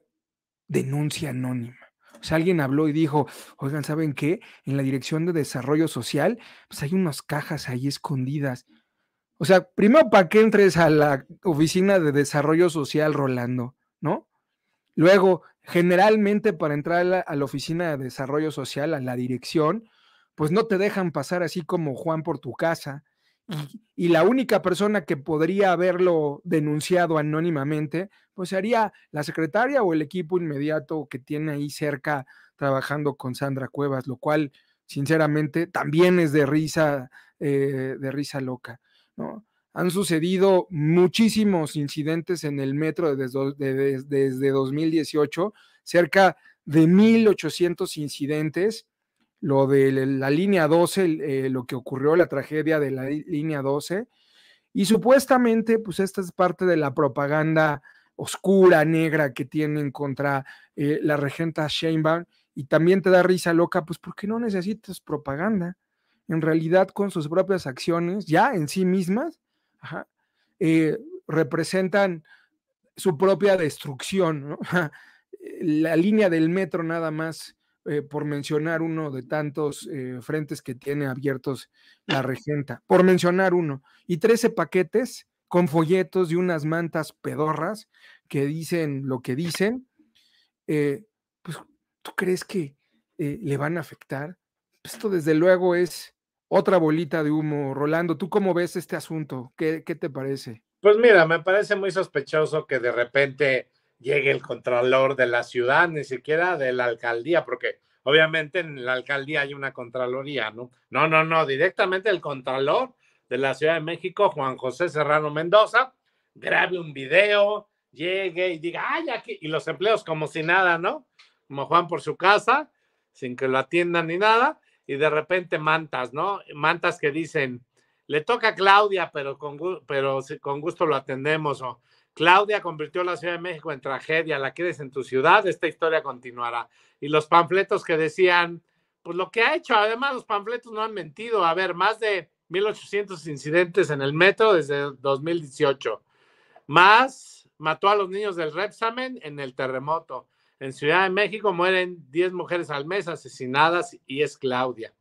Speaker 1: denuncia anónima. O sea, alguien habló y dijo, oigan, ¿saben qué? En la Dirección de Desarrollo Social, pues hay unas cajas ahí escondidas. O sea, primero para que entres a la oficina de desarrollo social, Rolando, ¿no? Luego, generalmente para entrar a la oficina de desarrollo social, a la dirección, pues no te dejan pasar así como Juan por tu casa. Y la única persona que podría haberlo denunciado anónimamente, pues sería la secretaria o el equipo inmediato que tiene ahí cerca trabajando con Sandra Cuevas, lo cual, sinceramente, también es de risa loca, ¿no? Han sucedido muchísimos incidentes en el metro desde 2018, cerca de 1,800 incidentes. Lo de la línea 12, lo que ocurrió, la tragedia de la línea 12, y supuestamente, pues esta es parte de la propaganda oscura, negra que tienen contra la regenta Sheinbaum, y también te da risa loca, pues porque no necesitas propaganda. En realidad, con sus propias acciones, ya en sí mismas, ajá, representan su propia destrucción, ¿no? La línea del metro nada más, por mencionar uno de tantos frentes que tiene abiertos la regenta, por mencionar uno, y 13 paquetes con folletos y unas mantas pedorras que dicen lo que dicen, pues, ¿tú crees que le van a afectar? Esto desde luego es otra bolita de humo. Rolando, ¿tú cómo ves este asunto? ¿Qué te parece?
Speaker 2: Pues mira, me parece muy sospechoso que de repente llegue el contralor de la ciudad, ni siquiera de la alcaldía, porque obviamente en la alcaldía hay una contraloría, ¿no? No, directamente el contralor de la Ciudad de México, Juan José Serrano Mendoza, grabe un video, llegue y diga, ay, aquí, y los empleos como si nada, ¿no? Como Juan por su casa, sin que lo atiendan ni nada, y de repente mantas, ¿no? Mantas que dicen, le toca a Claudia, pero con gusto lo atendemos. O Claudia convirtió la Ciudad de México en tragedia, ¿la quieres en tu ciudad? Esta historia continuará. Y los panfletos que decían, pues lo que ha hecho, además los panfletos no han mentido. A ver, más de 1,800 incidentes en el metro desde 2018. Más mató a los niños del Repsamen en el terremoto. En Ciudad de México mueren 10 mujeres al mes asesinadas y es Claudia.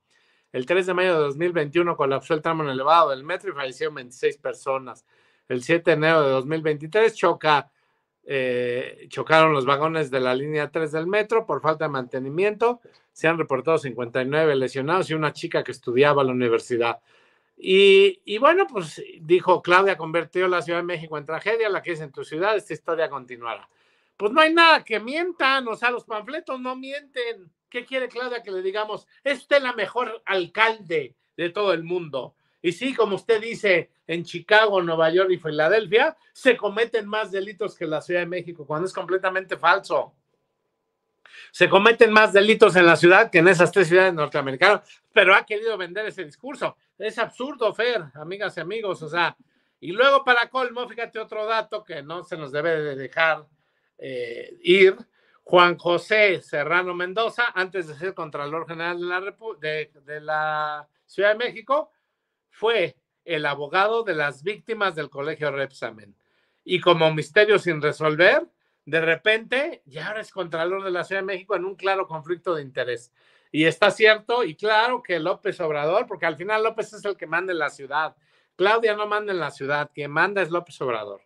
Speaker 2: El 3 de mayo de 2021 colapsó el tramo elevado del metro y fallecieron 26 personas. el 7 de enero de 2023 chocaron los vagones de la línea 3 del metro por falta de mantenimiento. Se han reportado 59 lesionados y una chica que estudiaba en la universidad. Y bueno, pues dijo Claudia, convirtió la Ciudad de México en tragedia, la que es en tu ciudad, esta historia continuará. Pues no hay nada que mientan, o sea, los panfletos no mienten. ¿Qué quiere Claudia que le digamos? Es usted la mejor alcalde de todo el mundo. Y sí, como usted dice, en Chicago, Nueva York y Filadelfia se cometen más delitos que en la Ciudad de México, cuando es completamente falso. Se cometen más delitos en la ciudad que en esas 3 ciudades norteamericanas, pero ha querido vender ese discurso. Es absurdo, Fer, amigas y amigos, o sea, y luego para colmo, fíjate otro dato que no se nos debe de dejar ir. Juan José Serrano Mendoza, antes de ser Contralor General de la Ciudad de México, fue el abogado de las víctimas del Colegio Repsamen. Y como misterio sin resolver, de repente ya ahora es Contralor de la Ciudad de México en un claro conflicto de interés. Y está cierto y claro que López Obrador, porque al final López es el que manda en la ciudad. Claudia no manda en la ciudad, quien manda es López Obrador.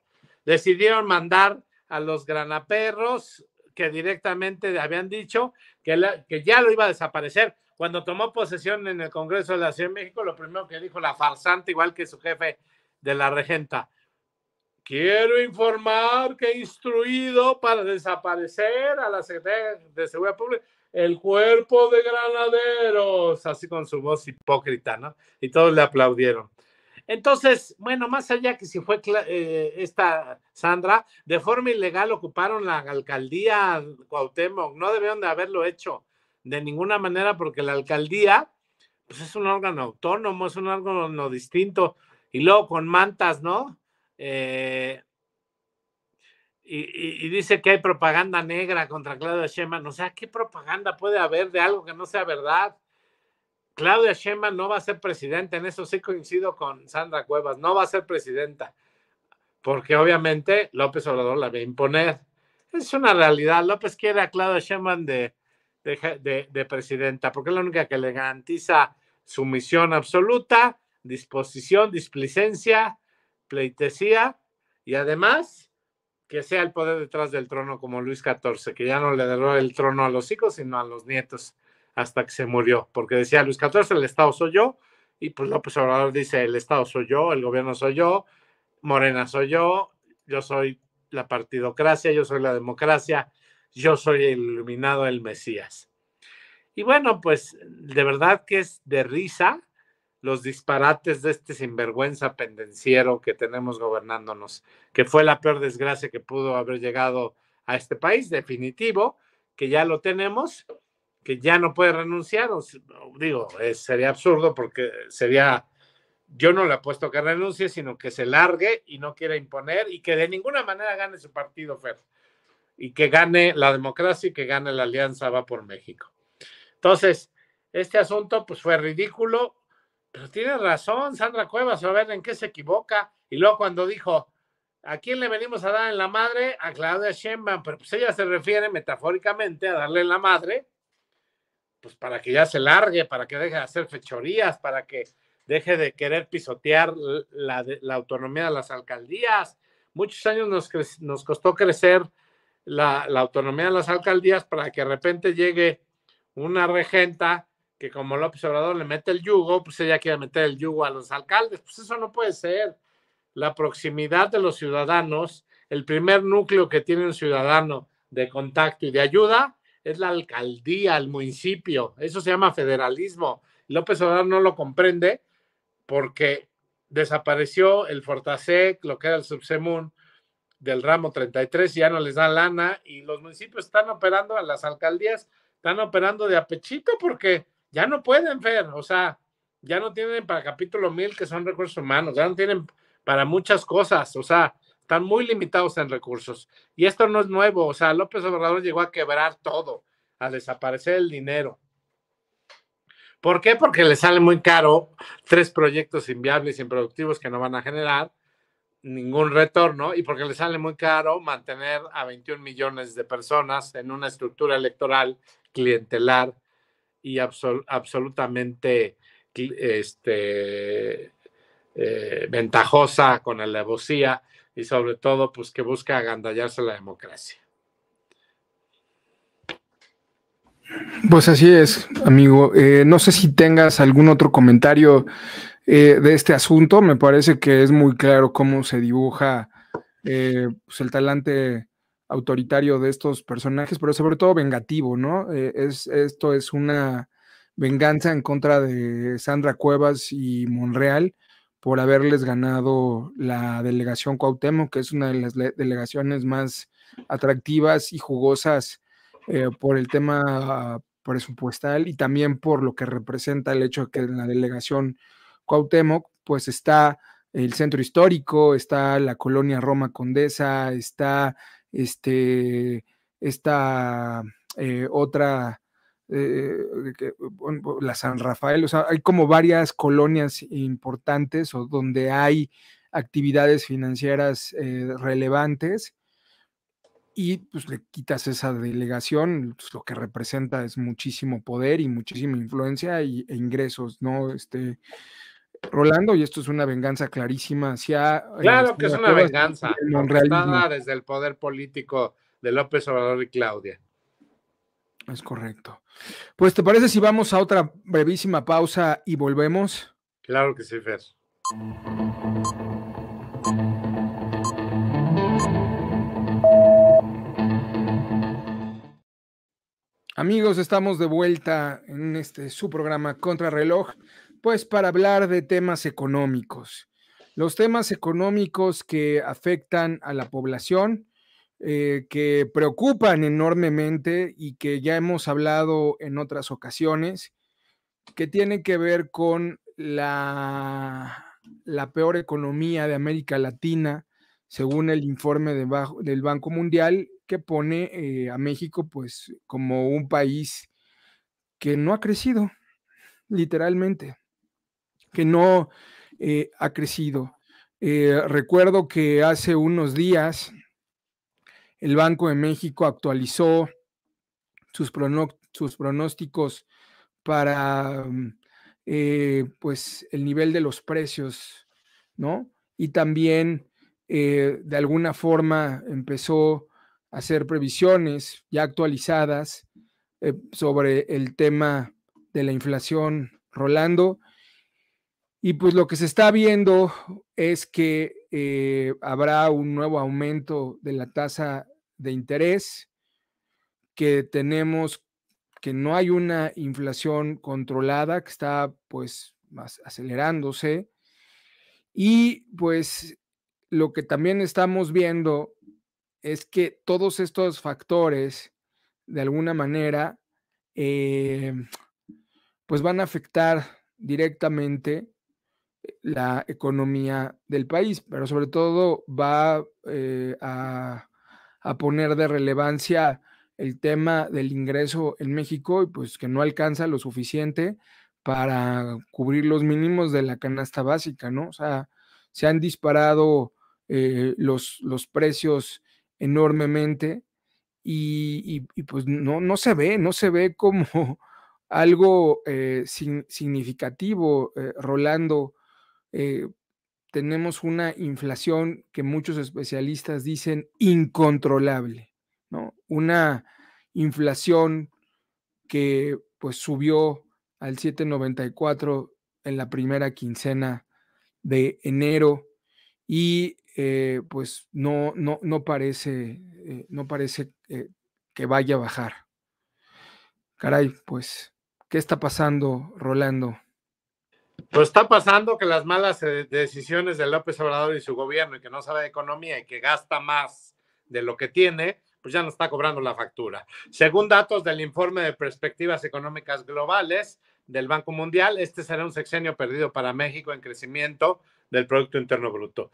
Speaker 2: Decidieron mandar a los granaperros que directamente habían dicho que ya lo iba a desaparecer. Cuando tomó posesión en el Congreso de la Ciudad de México, lo primero que dijo la farsante, igual que su jefe de la regenta: quiero informar que he instruido para desaparecer a la Secretaría de Seguridad Pública el cuerpo de granaderos, así con su voz hipócrita, ¿no? Y todos le aplaudieron. Entonces, bueno, más allá que si fue esta Sandra, de forma ilegal ocuparon la alcaldía Cuauhtémoc, no debieron de haberlo hecho de ninguna manera, porque la alcaldía pues es un órgano autónomo, es un órgano distinto, y luego con mantas, ¿no? Y dice que hay propaganda negra contra Claudia Sheinbaum. O sea, ¿qué propaganda puede haber de algo que no sea verdad? Claudia Sheinbaum no va a ser presidenta, en eso sí coincido con Sandra Cuevas, no va a ser presidenta, porque obviamente López Obrador la va a imponer. Es una realidad. López quiere a Claudia Sheinbaum de presidenta, porque es la única que le garantiza sumisión absoluta, disposición, displicencia, pleitesía, y además que sea el poder detrás del trono como Luis XIV, que ya no le dio el trono a los hijos, sino a los nietos, hasta que se murió, porque decía Luis XIV, el Estado soy yo, y pues López Obrador dice, el Estado soy yo, el gobierno soy yo, Morena soy yo soy la partidocracia, yo soy la democracia, yo soy el iluminado, el Mesías. Y bueno, pues de verdad que es de risa los disparates de este sinvergüenza pendenciero que tenemos gobernándonos, que fue la peor desgracia que pudo haber llegado a este país, definitivo, que ya lo tenemos, que ya no puede renunciar. Digo, sería absurdo porque yo no le apuesto que renuncie, sino que se largue y no quiera imponer y que de ninguna manera gane su partido, Fer, y que gane la democracia y que gane la alianza Va por México. Entonces, este asunto pues fue ridículo, pero tiene razón Sandra Cuevas, a ver en qué se equivoca. Y luego cuando dijo, ¿a quién le venimos a dar en la madre? A Claudia Sheinbaum, pero pues ella se refiere metafóricamente a darle en la madre, pues para que ya se largue, para que deje de hacer fechorías, para que deje de querer pisotear la autonomía de las alcaldías. Muchos años nos costó crecer la autonomía de las alcaldías para que de repente llegue una regenta que como López Obrador le mete el yugo, pues ella quiere meter el yugo a los alcaldes. Pues eso no puede ser. La proximidad de los ciudadanos, el primer núcleo que tiene un ciudadano de contacto y de ayuda es la alcaldía, el municipio. Eso se llama federalismo. López Obrador no lo comprende porque desapareció el Fortasec, lo que era el Subsemun del ramo 33, y ya no les da lana, y los municipios están operando, a las alcaldías están operando de apechito porque ya no pueden, Fer, o sea, ya no tienen para capítulo 1000, que son recursos humanos, ya no tienen para muchas cosas, o sea, están muy limitados en recursos. Y esto no es nuevo, o sea, López Obrador llegó a quebrar todo, a desaparecer el dinero. ¿Por qué? Porque le sale muy caro 3 proyectos inviables, improductivos, que no van a generar ningún retorno, y porque le sale muy caro mantener a 21 millones de personas en una estructura electoral clientelar y absolutamente ventajosa con alevosía y sobre todo pues que busca agandallarse la democracia.
Speaker 1: Pues así es, amigo. No sé si tengas algún otro comentario de este asunto. Me parece que es muy claro cómo se dibuja pues el talante autoritario de estos personajes, pero sobre todo vengativo, ¿no? Esto es una venganza en contra de Sandra Cuevas y Monreal por haberles ganado la delegación Cuauhtémoc, que es una de las delegaciones más atractivas y jugosas por el tema presupuestal y también por lo que representa el hecho de que en la delegación Cuauhtémoc pues está el centro histórico, está la colonia Roma Condesa, está esta otra, la San Rafael, o sea, hay como varias colonias importantes o donde hay actividades financieras relevantes y pues le quitas esa delegación, pues, lo que representa es muchísimo poder y muchísima influencia e ingresos, ¿no? Rolando, y esto es una venganza clarísima hacia
Speaker 2: Claro que es
Speaker 1: Sandra
Speaker 2: una
Speaker 1: Cuevas y
Speaker 2: venganza,
Speaker 1: el monrealismo.
Speaker 2: orquestada desde el poder político de López Obrador y Claudia.
Speaker 1: Es correcto. Pues, ¿te parece si vamos a otra brevísima pausa y volvemos?
Speaker 2: Claro que sí, Fer.
Speaker 1: Amigos, estamos de vuelta en su programa Contrarreloj, pues para hablar de temas económicos. Los temas económicos que afectan a la población, que preocupan enormemente y que ya hemos hablado en otras ocasiones, que tienen que ver con la peor economía de América Latina, según el informe del Banco Mundial, que pone a México pues como un país que no ha crecido, literalmente, que no ha crecido. Recuerdo que hace unos días el Banco de México actualizó sus pronósticos para pues el nivel de los precios, ¿no? Y también de alguna forma empezó a hacer previsiones ya actualizadas sobre el tema de la inflación, Rolando. Y pues lo que se está viendo es que habrá un nuevo aumento de la tasa de interés, que tenemos que no hay una inflación controlada, que está pues acelerándose y pues lo que también estamos viendo es que todos estos factores de alguna manera eh, pues van a afectar directamente la economía del país, pero sobre todo va a poner de relevancia el tema del ingreso en México y pues que no alcanza lo suficiente para cubrir los mínimos de la canasta básica, ¿no? O sea, se han disparado los precios enormemente y pues no se ve, no se ve como algo significativo, Rolando. eh, Tenemos una inflación que muchos especialistas dicen incontrolable, ¿no? Una inflación que pues subió al 7,94 en la primera quincena de enero y pues no parece que vaya a bajar. Caray, pues, ¿qué está pasando, Rolando?
Speaker 2: Pues está pasando que las malas decisiones de López Obrador y su gobierno y que no sabe de economía y que gasta más de lo que tiene, pues ya no está cobrando la factura. Según datos del informe de perspectivas económicas globales del Banco Mundial, este será un sexenio perdido para México en crecimiento del Producto Interno Bruto.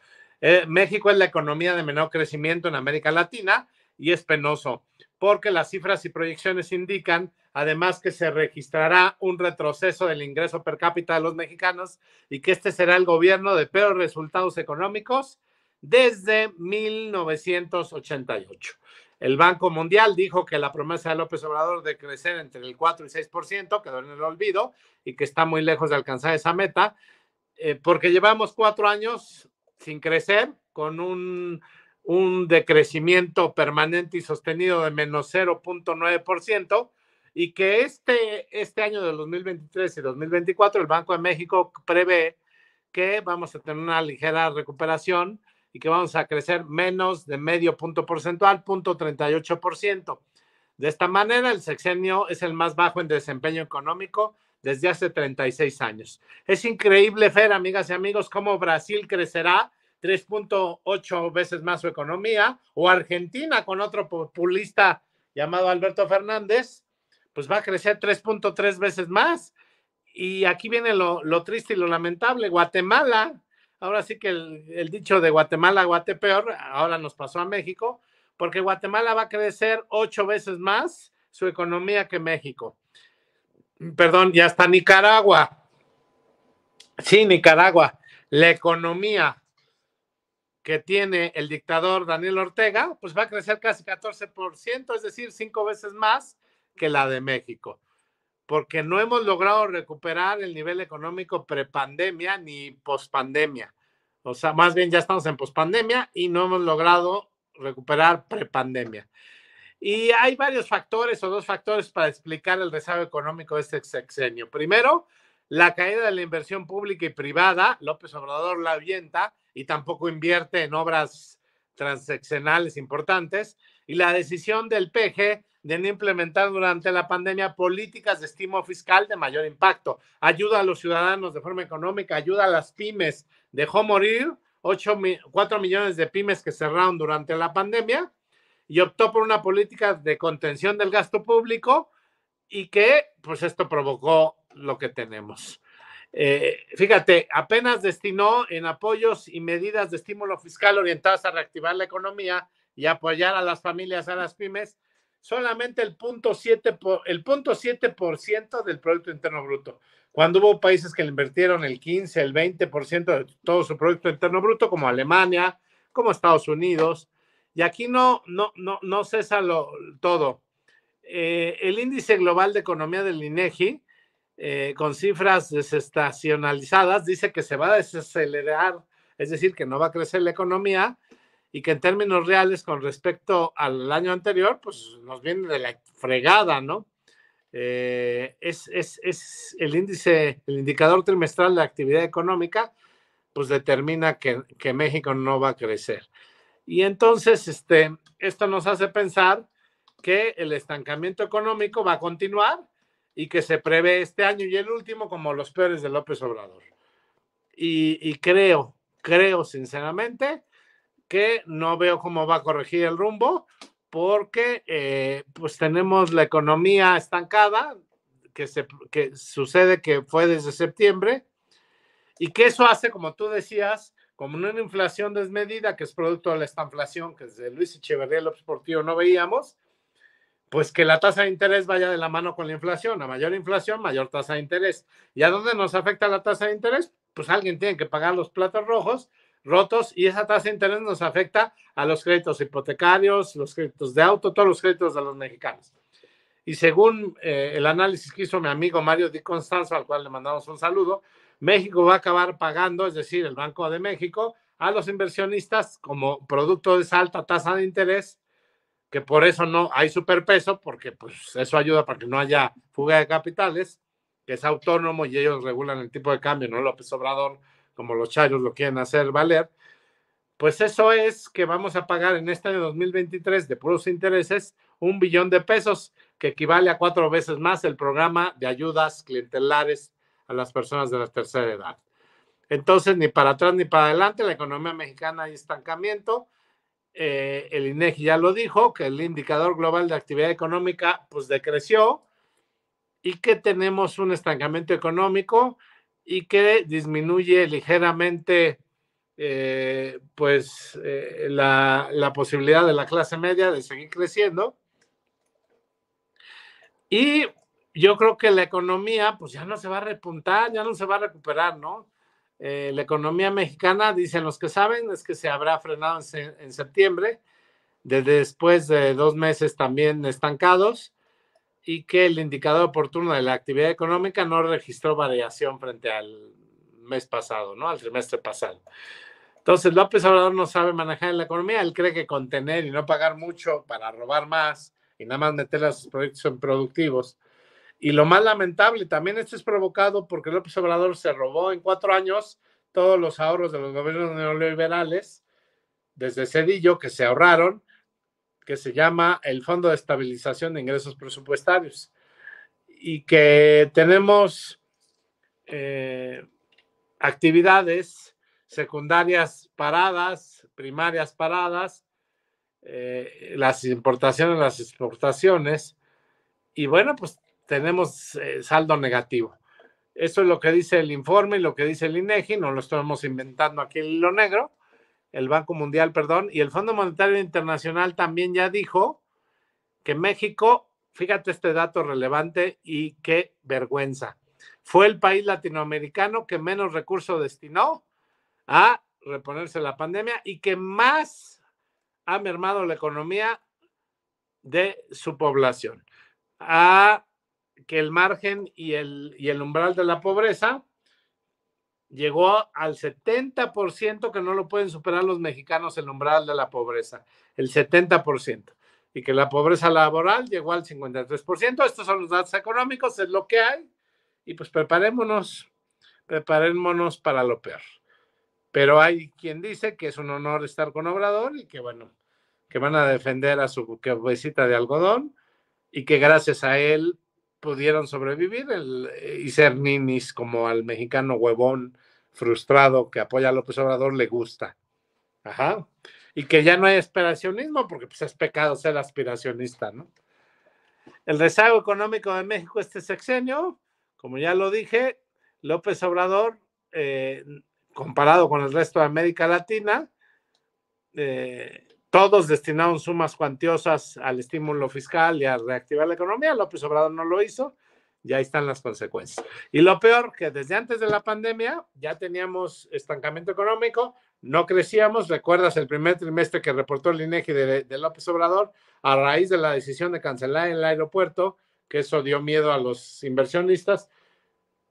Speaker 2: México es la economía de menor crecimiento en América Latina y es penoso porque las cifras y proyecciones indican además que se registrará un retroceso del ingreso per cápita de los mexicanos y que este será el gobierno de peores resultados económicos desde 1988. El Banco Mundial dijo que la promesa de López Obrador de crecer entre el 4 y 6% quedó en el olvido y que está muy lejos de alcanzar esa meta. porque llevamos 4 años sin crecer, con un decrecimiento permanente y sostenido de menos 0.9%, y que este año de 2023 y 2024 el Banco de México prevé que vamos a tener una ligera recuperación y que vamos a crecer menos de medio punto porcentual, 0.38%. De esta manera, el sexenio es el más bajo en desempeño económico desde hace 36 años. Es increíble, Fer, amigas y amigos, cómo Brasil crecerá 3.8 veces más su economía, o Argentina, con otro populista llamado Alberto Fernández, pues va a crecer 3.3 veces más. Y aquí viene lo triste y lo lamentable. Guatemala, ahora sí que el dicho de Guatemala, Guatepeor, ahora nos pasó a México, porque Guatemala va a crecer 8 veces más su economía que México. Perdón, ya está Nicaragua. Sí, Nicaragua. La economía que tiene el dictador Daniel Ortega, pues va a crecer casi 14%, es decir, 5 veces más que la de México, porque no hemos logrado recuperar el nivel económico prepandemia ni pospandemia. O sea, más bien ya estamos en pospandemia y no hemos logrado recuperar prepandemia. Y hay varios factores o 2 factores para explicar el rezago económico de este sexenio. Primero, la caída de la inversión pública y privada. López Obrador la ahuyenta y tampoco invierte en obras transeccionales importantes. Y la decisión del PG de no implementar durante la pandemia políticas de estímulo fiscal de mayor impacto. Ayuda a los ciudadanos de forma económica, ayuda a las pymes. Dejó morir 4 millones de pymes que cerraron durante la pandemia, y optó por una política de contención del gasto público, y que pues esto provocó lo que tenemos. Fíjate, apenas destinó en apoyos y medidas de estímulo fiscal orientadas a reactivar la economía y apoyar a las familias, a las pymes, solamente el 0.7% del Producto Interno Bruto, cuando hubo países que le invirtieron el 15, el 20% de todo su Producto Interno Bruto, como Alemania, como Estados Unidos. Y aquí no cesa todo. El índice global de economía del INEGI, con cifras desestacionalizadas, dice que se va a desacelerar, es decir, que no va a crecer la economía, y que en términos reales con respecto al año anterior, pues nos viene de la fregada, ¿no? Es el índice, el indicador trimestral de actividad económica, pues determina que México no va a crecer. Y entonces esto nos hace pensar que el estancamiento económico va a continuar y que se prevé este año y el último como los peores de López Obrador. Y creo sinceramente que no veo cómo va a corregir el rumbo, porque pues tenemos la economía estancada, que sucede que fue desde septiembre, y que eso hace, como tú decías, como una inflación desmedida, que es producto de la estanflación que desde Luis Echeverría López Portillo no veíamos, pues que la tasa de interés vaya de la mano con la inflación. A mayor inflación, mayor tasa de interés. ¿Y a dónde nos afecta la tasa de interés? Pues alguien tiene que pagar los platos rotos, y esa tasa de interés nos afecta a los créditos hipotecarios, los créditos de auto, todos los créditos de los mexicanos. Y según el análisis que hizo mi amigo Mario Di Constanzo, al cual le mandamos un saludo, México va a acabar pagando, es decir, el Banco de México, a los inversionistas como producto de esa alta tasa de interés, que por eso no hay superpeso, porque pues eso ayuda para que no haya fuga de capitales, que es autónomo y ellos regulan el tipo de cambio, no López Obrador, como los chayos lo quieren hacer valer. Pues eso es que vamos a pagar en este año 2023 de puros intereses 1 billón de pesos, que equivale a 4 veces más el programa de ayudas clientelares a las personas de la tercera edad. Entonces, ni para atrás ni para adelante, la economía mexicana hay estancamiento. El INEGI ya lo dijo, que el indicador global de actividad económica pues decreció, y que tenemos un estancamiento económico y que disminuye ligeramente la posibilidad de la clase media de seguir creciendo. Y yo creo que la economía pues ya no se va a repuntar, ya no se va a recuperar, ¿no? La economía mexicana, dicen los que saben, es que se habrá frenado en septiembre, después de 2 meses también estancados, y que el indicador oportuno de la actividad económica no registró variación frente al mes pasado, ¿no? Al trimestre pasado. Entonces, López Obrador no sabe manejar la economía. Él cree que contener y no pagar mucho para robar más y nada más meter a sus proyectos productivos. Y lo más lamentable, también esto es provocado porque López Obrador se robó en 4 años todos los ahorros de los gobiernos neoliberales, desde Cedillo, que se ahorraron, que se llama el Fondo de Estabilización de Ingresos Presupuestarios, y que tenemos actividades secundarias paradas, primarias paradas, las importaciones, las exportaciones, y bueno, pues tenemos saldo negativo. Eso es lo que dice el informe y lo que dice el INEGI, no lo estamos inventando aquí el hilo negro, el Banco Mundial, perdón, y el Fondo Monetario Internacional también ya dijo que México, fíjate este dato relevante y qué vergüenza, fue el país latinoamericano que menos recursos destinó a reponerse la pandemia y que más ha mermado la economía de su población. A que el margen y el umbral de la pobreza llegó al 70%, que no lo pueden superar los mexicanos, el umbral de la pobreza, el 70%, y que la pobreza laboral llegó al 53%. Estos son los datos económicos, es lo que hay, y pues preparémonos para lo peor. Pero hay quien dice que es un honor estar con Obrador y que bueno, que van a defender a su cabecita de algodón y que gracias a él pudieron sobrevivir y ser ninis, como al mexicano huevón frustrado que apoya a López Obrador le gusta. Ajá. Y que ya no hay aspiracionismo, porque pues es pecado ser aspiracionista, ¿no? El rezago económico de México este sexenio, como ya lo dije, López Obrador, comparado con el resto de América Latina, todos destinaron sumas cuantiosas al estímulo fiscal y a reactivar la economía. López Obrador no lo hizo, y ahí están las consecuencias. Y lo peor, que desde antes de la pandemia ya teníamos estancamiento económico, no crecíamos. ¿Recuerdas el primer trimestre que reportó el INEGI de López Obrador a raíz de la decisión de cancelar el aeropuerto, que eso dio miedo a los inversionistas?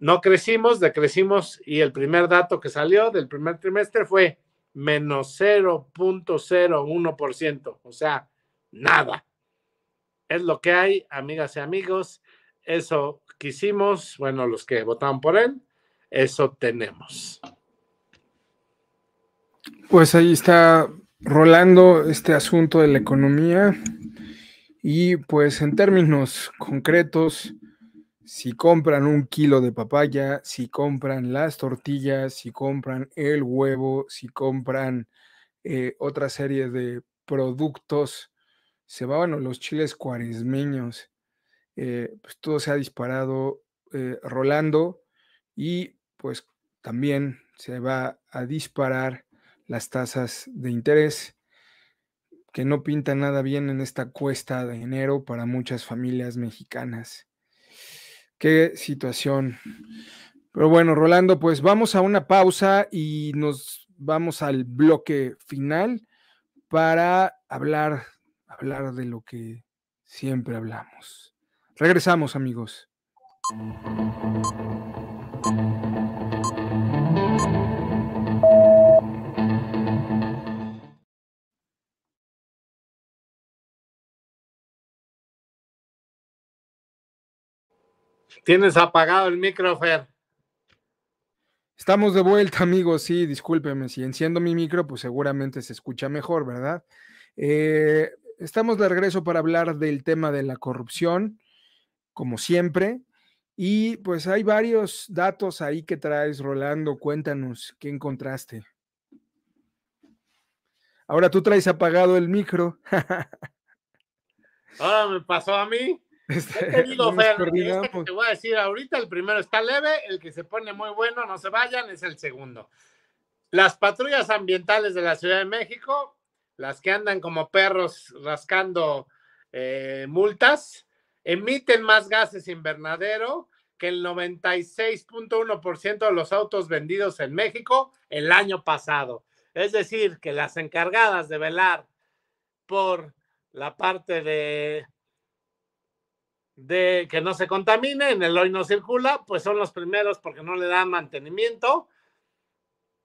Speaker 2: No crecimos, decrecimos, y el primer dato que salió del primer trimestre fue menos 0.01%, o sea, nada. Es lo que hay, amigas y amigos, eso quisimos, bueno, los que votaron por él, eso tenemos.
Speaker 1: Pues ahí está rolando este asunto de la economía y pues en términos concretos, si compran 1 kilo de papaya, si compran las tortillas, si compran el huevo, si compran otra serie de productos, se van los chiles cuaresmeños, pues todo se ha disparado rolando y pues también se va a disparar las tasas de interés, que no pinta nada bien en esta cuesta de enero para muchas familias mexicanas. Qué situación. Pero bueno, Rolando, pues vamos a una pausa y nos vamos al bloque final para hablar de lo que siempre hablamos. Regresamos, amigos.
Speaker 2: Tienes apagado el micro, Fer.
Speaker 1: Estamos de vuelta, amigos. Sí, discúlpeme, si enciendo mi micro, pues seguramente se escucha mejor, ¿verdad? Estamos de regreso para hablar del tema de la corrupción, como siempre. Y pues hay varios datos ahí que traes, Rolando. Cuéntanos, ¿qué encontraste? Ahora tú traes apagado el micro.
Speaker 2: Ahora me pasó a mí. ¿Qué te digo, Fer? Que te voy a decir ahorita, el primero está leve, el que se pone muy bueno, no se vayan, es el segundo. Las patrullas ambientales de la Ciudad de México, las que andan como perros rascando multas, emiten más gases invernadero que el 96.1% de los autos vendidos en México el año pasado. Es decir, que las encargadas de velar por la parte de que no se contamine, en el hoy no circula, pues son los primeros porque no le dan mantenimiento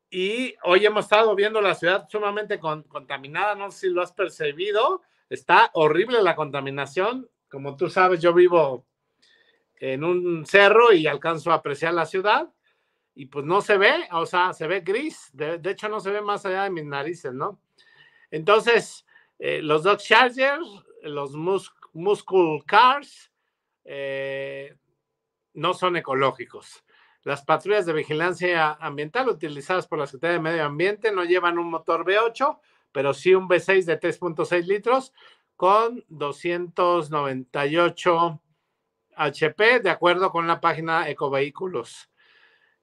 Speaker 2: Y hoy hemos estado viendo la ciudad sumamente contaminada, no sé si lo has percibido, está horrible la contaminación. Como tú sabes, yo vivo en un cerro y alcanzo a apreciar la ciudad y pues no se ve, o sea, se ve gris, de hecho no se ve más allá de mis narices, ¿no? Entonces, los Dodge Chargers, los Muscle Cars, no son ecológicos. Las patrullas de vigilancia ambiental utilizadas por la Secretaría de Medio Ambiente no llevan un motor V8, pero sí un V6 de 3.6 litros con 298 HP, de acuerdo con la página Ecovehículos.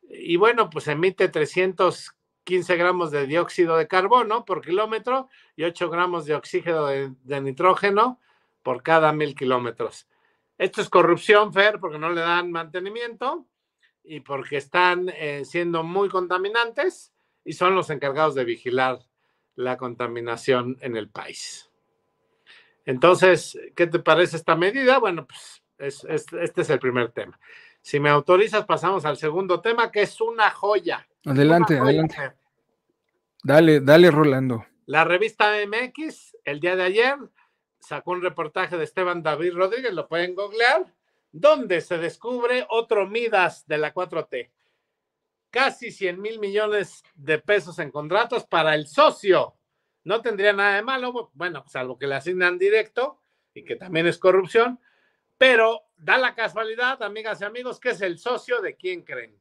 Speaker 2: Y bueno, pues emite 315 gramos de dióxido de carbono por kilómetro y 8 gramos de oxígeno de nitrógeno por cada 1000 kilómetros. Esto es corrupción, Fer, porque no le dan mantenimiento y porque están siendo muy contaminantes y son los encargados de vigilar la contaminación en el país. Entonces, ¿qué te parece esta medida? Bueno, pues este es el primer tema. Si me autorizas, pasamos al segundo tema, que es una joya.
Speaker 1: Adelante,
Speaker 2: Una joya.
Speaker 1: Adelante. Dale, Rolando.
Speaker 2: La revista MX, el día de ayer, sacó un reportaje de Esteban David Rodríguez, lo pueden googlear, donde se descubre otro Midas de la 4T. Casi 100 mil millones de pesos en contratos para el socio. No tendría nada de malo, bueno, salvo que le asignan directo y que también es corrupción, pero da la casualidad, amigas y amigos, que es el socio de ¿quién creen?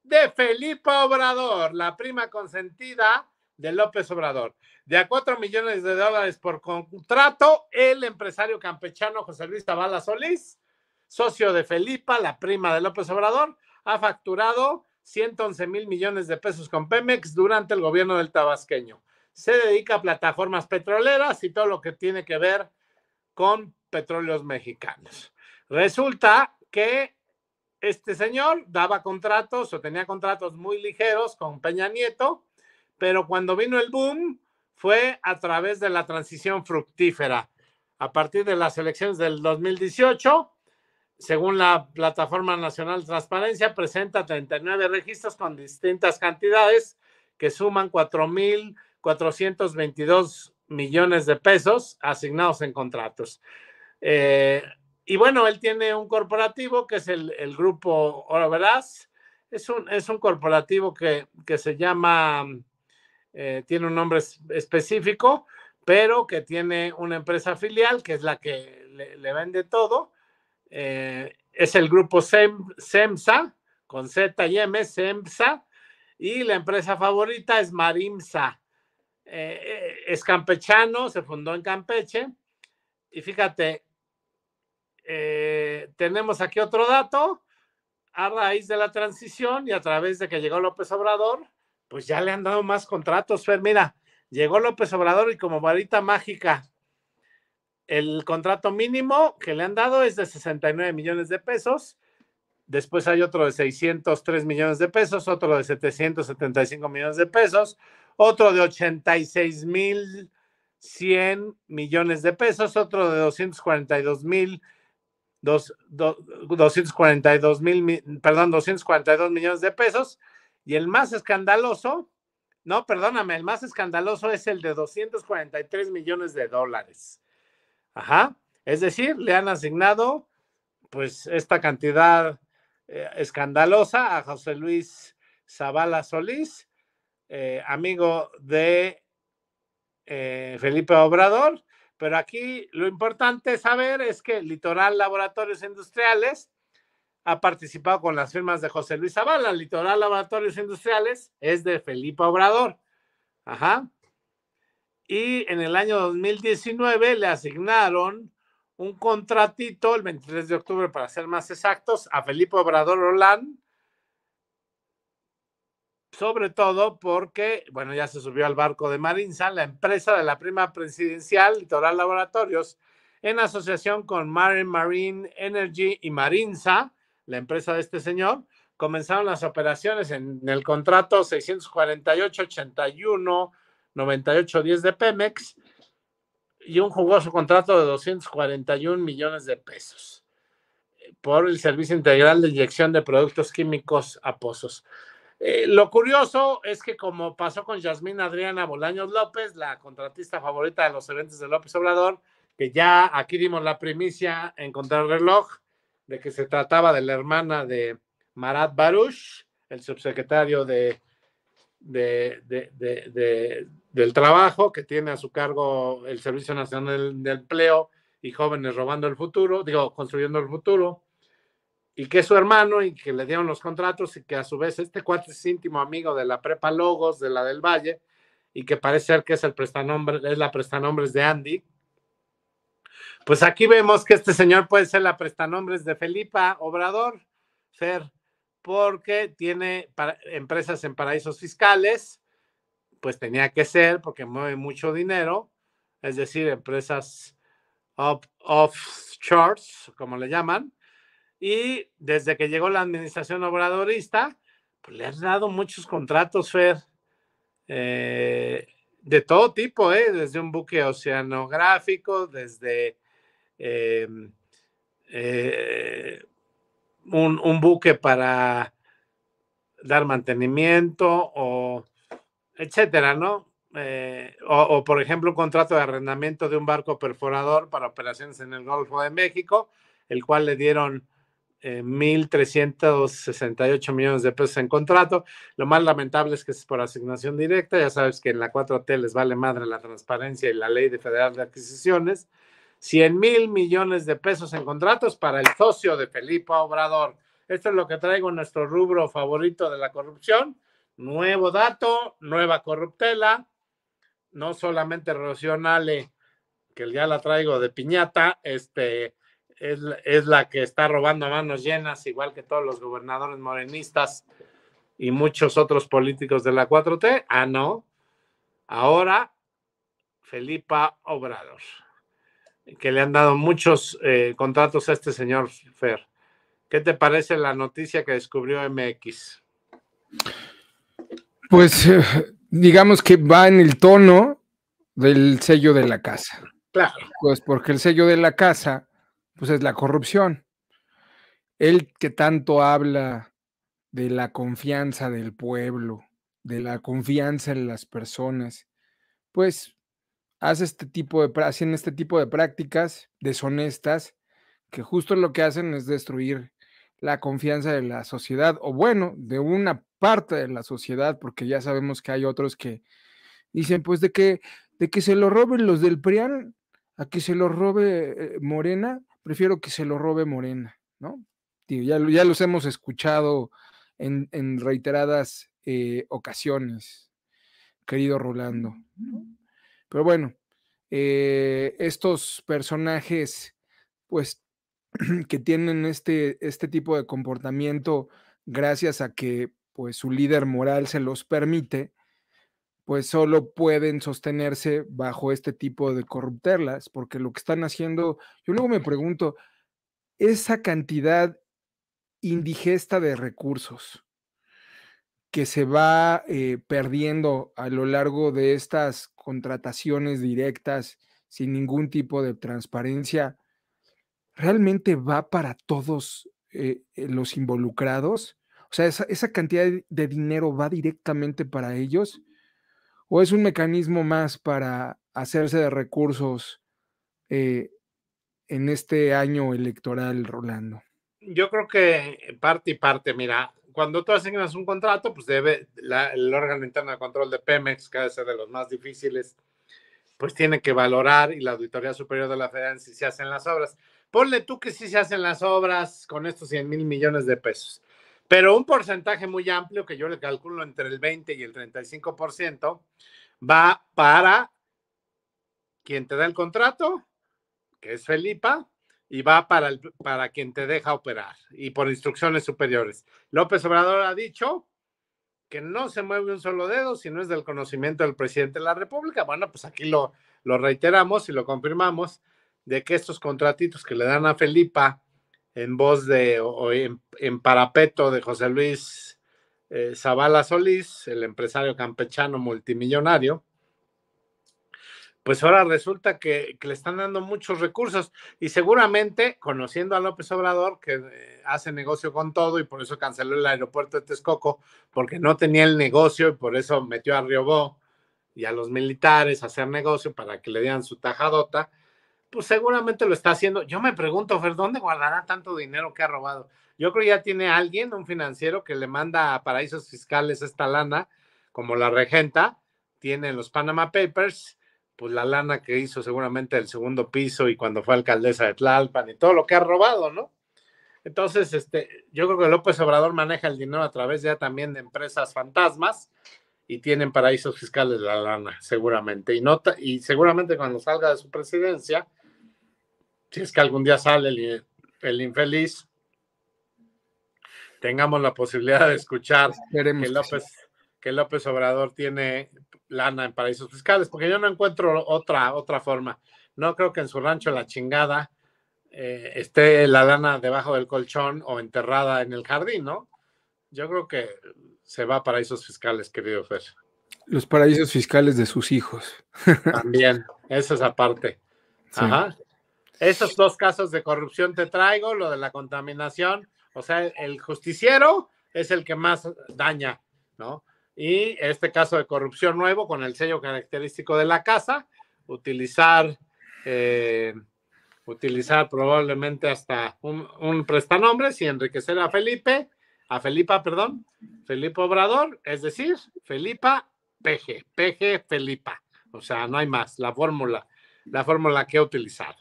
Speaker 2: De Felipe Obrador, la prima consentida de López Obrador. De a $4 millones por contrato, el empresario campechano José Luis Zavala Solís, socio de Felipa, la prima de López Obrador, ha facturado 111 mil millones de pesos con Pemex durante el gobierno del tabasqueño. Se dedica a plataformas petroleras y todo lo que tiene que ver con petróleos mexicanos. Resulta que este señor daba contratos o tenía contratos muy ligeros con Peña Nieto, pero cuando vino el boom fue a través de la transición fructífera. A partir de las elecciones del 2018, según la Plataforma Nacional de Transparencia, presenta 39 registros con distintas cantidades que suman 4.422 millones de pesos asignados en contratos. Y bueno, él tiene un corporativo que es el grupo Oro Veraz. Es un corporativo que se llama, tiene un nombre específico, pero que tiene una empresa filial que es la que le vende todo. Es el grupo SEMSA, con Z y M, SEMSA, y la empresa favorita es Marimsa. Es campechano, se fundó en Campeche, y fíjate, tenemos aquí otro dato, a raíz de la transición y a través de que llegó López Obrador, pues ya le han dado más contratos, Fer, mira, llegó López Obrador y como varita mágica, el contrato mínimo que le han dado es de 69 millones de pesos, después hay otro de 603 millones de pesos, otro de 775 millones de pesos, otro de 86,100 millones de pesos, otro de 242 millones de pesos, y el más escandaloso, no, perdóname, el más escandaloso es el de 243 millones de dólares. Ajá, es decir, le han asignado pues esta cantidad escandalosa a José Luis Zavala Solís, amigo de Felipe Obrador, pero aquí lo importante saber es que Litoral Laboratorios Industriales ha participado con las firmas de José Luis Zavala. Litoral Laboratorios Industriales es de Felipe Obrador. Ajá. Y en el año 2019 le asignaron un contratito, el 23 de octubre para ser más exactos, a Felipe Obrador Olán, sobre todo porque, bueno, ya se subió al barco de Marimsa, la empresa de la prima presidencial, Litoral Laboratorios, en asociación con Marine Energy y Marimsa, la empresa de este señor, comenzaron las operaciones en el contrato 648-81-98-10 de Pemex y un jugoso contrato de 241 millones de pesos por el servicio integral de inyección de productos químicos a pozos. Lo curioso es que, como pasó con Yasmín Adriana Bolaños López, la contratista favorita de los eventos de López Obrador, que ya aquí dimos la primicia en Contrarreloj de que se trataba de la hermana de Marat Baruch, el subsecretario del Trabajo, que tiene a su cargo el Servicio Nacional de Empleo y Jóvenes Robando el Futuro, Construyendo el Futuro, y que es su hermano y que le dieron los contratos, y que a su vez este cuate es íntimo amigo de la Prepa Logos, de la del Valle, y que parece ser que es la prestanombres de Andy. Pues aquí vemos que este señor puede ser la prestanombres de Felipa Obrador, Fer, porque tiene empresas en paraísos fiscales, pues tenía que ser, porque mueve mucho dinero, es decir, empresas offshores, como le llaman. Y desde que llegó la administración obradorista, pues le han dado muchos contratos, Fer, de todo tipo, desde un buque oceanográfico, desde un buque para dar mantenimiento, o etcétera, ¿no? O, por ejemplo, un contrato de arrendamiento de un barco perforador para operaciones en el Golfo de México, el cual le dieron 1,368 millones de pesos en contrato. Lo más lamentable es que es por asignación directa. Ya sabes que en la 4T les vale madre la transparencia y la ley federal de adquisiciones. 100,000 millones de pesos en contratos para el socio de Felipe Obrador. Esto es lo que traigo en nuestro rubro favorito de la corrupción. Nuevo dato, nueva corruptela. No solamente Rocío Nale, que ya la traigo de piñata, es la que está robando a manos llenas, igual que todos los gobernadores morenistas y muchos otros políticos de la 4T. Ah, no. Ahora, Felipa Obrador, que le han dado muchos contratos a este señor Fer. ¿Qué te parece la noticia que descubrió MX?
Speaker 1: Pues digamos que va en el tono del sello de la casa.
Speaker 2: Claro.
Speaker 1: Pues porque el sello de la casa, pues es la corrupción. Él que tanto habla de la confianza del pueblo, de la confianza en las personas, pues hacen este tipo de prácticas deshonestas que justo lo que hacen es destruir la confianza de la sociedad, o bueno, de una parte de la sociedad, porque ya sabemos que hay otros que dicen, pues de que se lo roben los del PRIAN a que se lo robe Morena, prefiero que se lo robe Morena, ¿no? Tío, ya los hemos escuchado en reiteradas ocasiones, querido Rolando, ¿no? Pero bueno, estos personajes, pues, que tienen este tipo de comportamiento gracias a que, pues, su líder moral se los permite, pues, solo pueden sostenerse bajo este tipo de corruptelas, porque lo que están haciendo, yo luego me pregunto, esa cantidad indigesta de recursos que se va perdiendo a lo largo de estas contrataciones directas sin ningún tipo de transparencia, ¿realmente va para todos los involucrados? O sea, esa cantidad de dinero va directamente para ellos, o es un mecanismo más para hacerse de recursos eh, en este año electoral, Rolando.
Speaker 2: Yo creo que parte y parte. Mira, cuando tú asignas un contrato, pues el órgano interno de control de Pemex, que debe ser de los más difíciles, pues tiene que valorar, y la Auditoría Superior de la Federación, si se hacen las obras. Ponle tú que sí se hacen las obras con estos 100,000 millones de pesos, pero un porcentaje muy amplio, que yo le calculo entre el 20 y el 35%, va para quien te da el contrato, que es Felipa, y va para quien te deja operar, y por instrucciones superiores. López Obrador ha dicho que no se mueve un solo dedo si no es del conocimiento del presidente de la República. Bueno, pues aquí lo reiteramos y lo confirmamos, de que estos contratitos que le dan a Felipa en voz o en parapeto de José Luis Zavala Solís, el empresario campechano multimillonario, pues ahora resulta que le están dando muchos recursos y seguramente, conociendo a López Obrador, que hace negocio con todo y por eso canceló el aeropuerto de Texcoco, porque no tenía el negocio y por eso metió a Riobó y a los militares a hacer negocio para que le dieran su tajadota, pues seguramente lo está haciendo. Yo me pregunto, Fer, ¿dónde guardará tanto dinero que ha robado? Yo creo que ya tiene alguien, un financiero, que le manda a paraísos fiscales esta lana, como la regenta, tiene los Panama Papers, pues la lana que hizo seguramente el segundo piso y cuando fue alcaldesa de Tlalpan y todo lo que ha robado, ¿no? Entonces, yo creo que López Obrador maneja el dinero a través ya también de empresas fantasmas y tienen paraísos fiscales la lana, seguramente. Y seguramente cuando salga de su presidencia, si es que algún día sale el infeliz, tengamos la posibilidad de escuchar que López Obrador tiene lana en paraísos fiscales, porque yo no encuentro otra forma. No creo que en su rancho La Chingada esté la lana debajo del colchón o enterrada en el jardín, ¿no? Yo creo que se va a paraísos fiscales, querido Fer.
Speaker 1: Los paraísos fiscales de sus hijos.
Speaker 2: También, esa es aparte. Sí. Ajá. Esos dos casos de corrupción te traigo, lo de la contaminación, o sea, el justiciero es el que más daña, ¿no? Y este caso de corrupción nuevo con el sello característico de la casa, utilizar probablemente hasta un prestanombres y enriquecer a Felipe Obrador, es decir, Felipa PG Felipa, o sea, no hay más, la fórmula que he utilizado.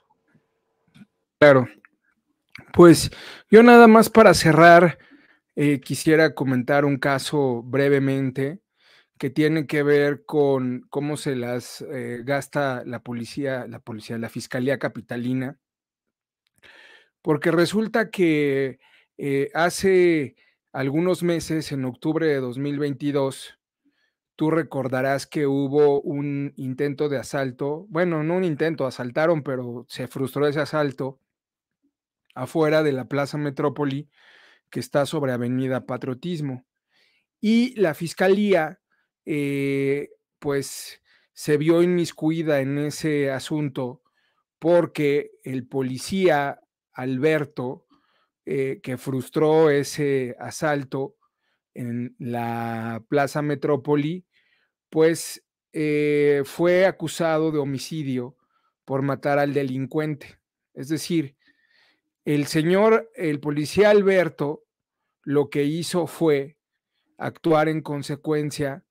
Speaker 1: Claro, pues yo nada más para cerrar quisiera comentar un caso brevemente que tiene que ver con cómo se las gasta la Fiscalía Capitalina, porque resulta que hace algunos meses, en octubre de 2022, tú recordarás que hubo un intento de asalto, bueno, no un intento, asaltaron, pero se frustró ese asalto afuera de la Plaza Metrópoli, que está sobre Avenida Patriotismo. Y la Fiscalía, pues, se vio inmiscuida en ese asunto porque el policía Alberto, que frustró ese asalto en la Plaza Metrópoli, pues fue acusado de homicidio por matar al delincuente. Es decir, el policía Alberto, lo que hizo fue actuar en consecuencia,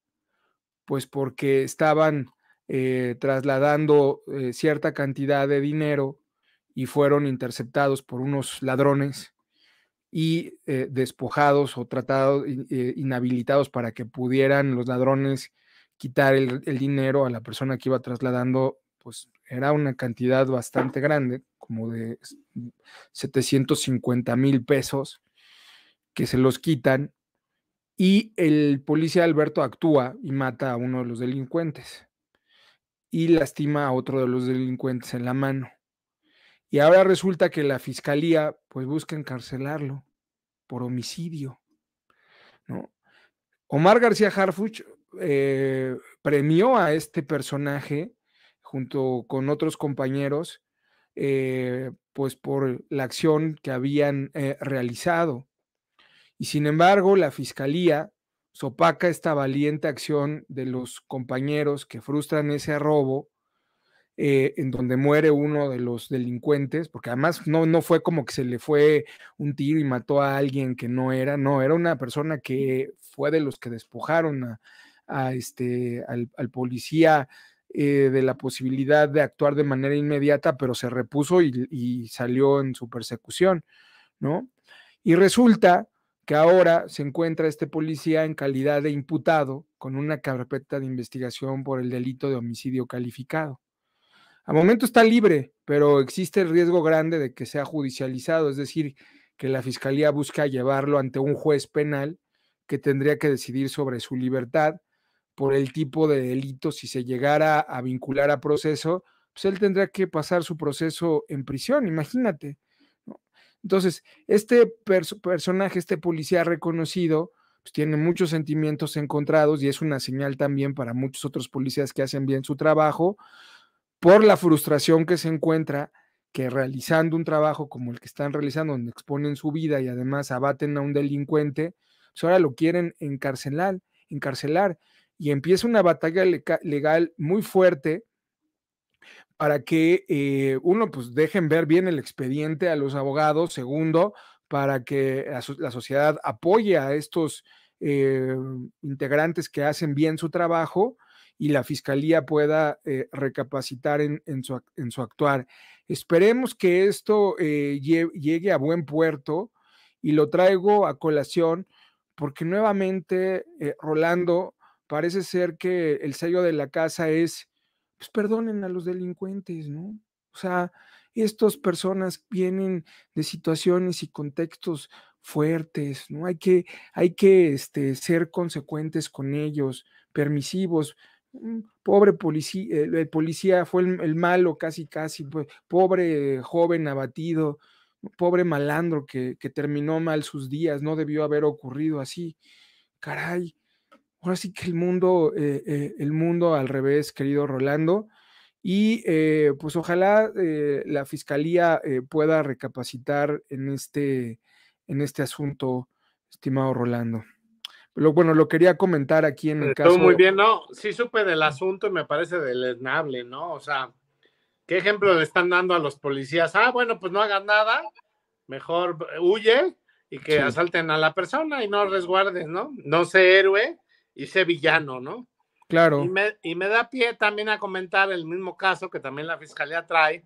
Speaker 1: pues porque estaban trasladando cierta cantidad de dinero y fueron interceptados por unos ladrones y despojados o tratados, inhabilitados para que pudieran los ladrones quitar el dinero a la persona que iba trasladando, pues era una cantidad bastante grande, como de 750,000 pesos, que se los quitan, y el policía Alberto actúa y mata a uno de los delincuentes y lastima a otro de los delincuentes en la mano. Y ahora resulta que la fiscalía pues busca encarcelarlo por homicidio, ¿no? Omar García Harfuch premió a este personaje junto con otros compañeros, pues por la acción que habían realizado. Y sin embargo, la fiscalía sopaca esta valiente acción de los compañeros que frustran ese robo, en donde muere uno de los delincuentes, porque además no fue como que se le fue un tiro y mató a alguien que no, era una persona que fue de los que despojaron al policía de la posibilidad de actuar de manera inmediata, pero se repuso y salió en su persecución, ¿no? Y resulta que ahora se encuentra este policía en calidad de imputado con una carpeta de investigación por el delito de homicidio calificado. Al momento está libre, pero existe el riesgo grande de que sea judicializado, es decir, que la fiscalía busca llevarlo ante un juez penal que tendría que decidir sobre su libertad por el tipo de delito. Si se llegara a vincular a proceso, pues él tendrá que pasar su proceso en prisión, imagínate, ¿no? Entonces, este personaje, este policía reconocido, pues tiene muchos sentimientos encontrados y es una señal también para muchos otros policías que hacen bien su trabajo, por la frustración que se encuentra, que realizando un trabajo como el que están realizando, donde exponen su vida y además abaten a un delincuente, pues ahora lo quieren encarcelar y empieza una batalla legal muy fuerte para que uno, pues dejen ver bien el expediente a los abogados, segundo, para que la sociedad apoye a estos integrantes que hacen bien su trabajo y la fiscalía pueda recapacitar en su actuar. Esperemos que esto llegue a buen puerto y lo traigo a colación porque nuevamente, Rolando, parece ser que el sello de la casa es pues perdonen a los delincuentes, ¿no? O sea, estas personas vienen de situaciones y contextos fuertes, ¿no? Hay que ser consecuentes con ellos, permisivos. Pobre policía, el policía fue el malo, casi, pues, pobre joven abatido, pobre malandro que terminó mal sus días, no debió haber ocurrido así. Caray, ahora sí que el mundo al revés, querido Rolando, y pues ojalá la fiscalía pueda recapacitar en este asunto, estimado Rolando. Bueno, lo quería comentar aquí en el
Speaker 2: Estuvo muy
Speaker 1: caso.
Speaker 2: bien, ¿no? Sí supe del asunto y me parece deleznable, ¿no? O sea, ¿qué ejemplo le están dando a los policías? Ah, bueno, pues no hagas nada, mejor huye y que
Speaker 1: Sí,
Speaker 2: asalten a la persona y no resguardes, ¿no? No sé héroe y sé villano, ¿no?
Speaker 1: claro,
Speaker 2: Y me da pie también a comentar el mismo caso que también la fiscalía trae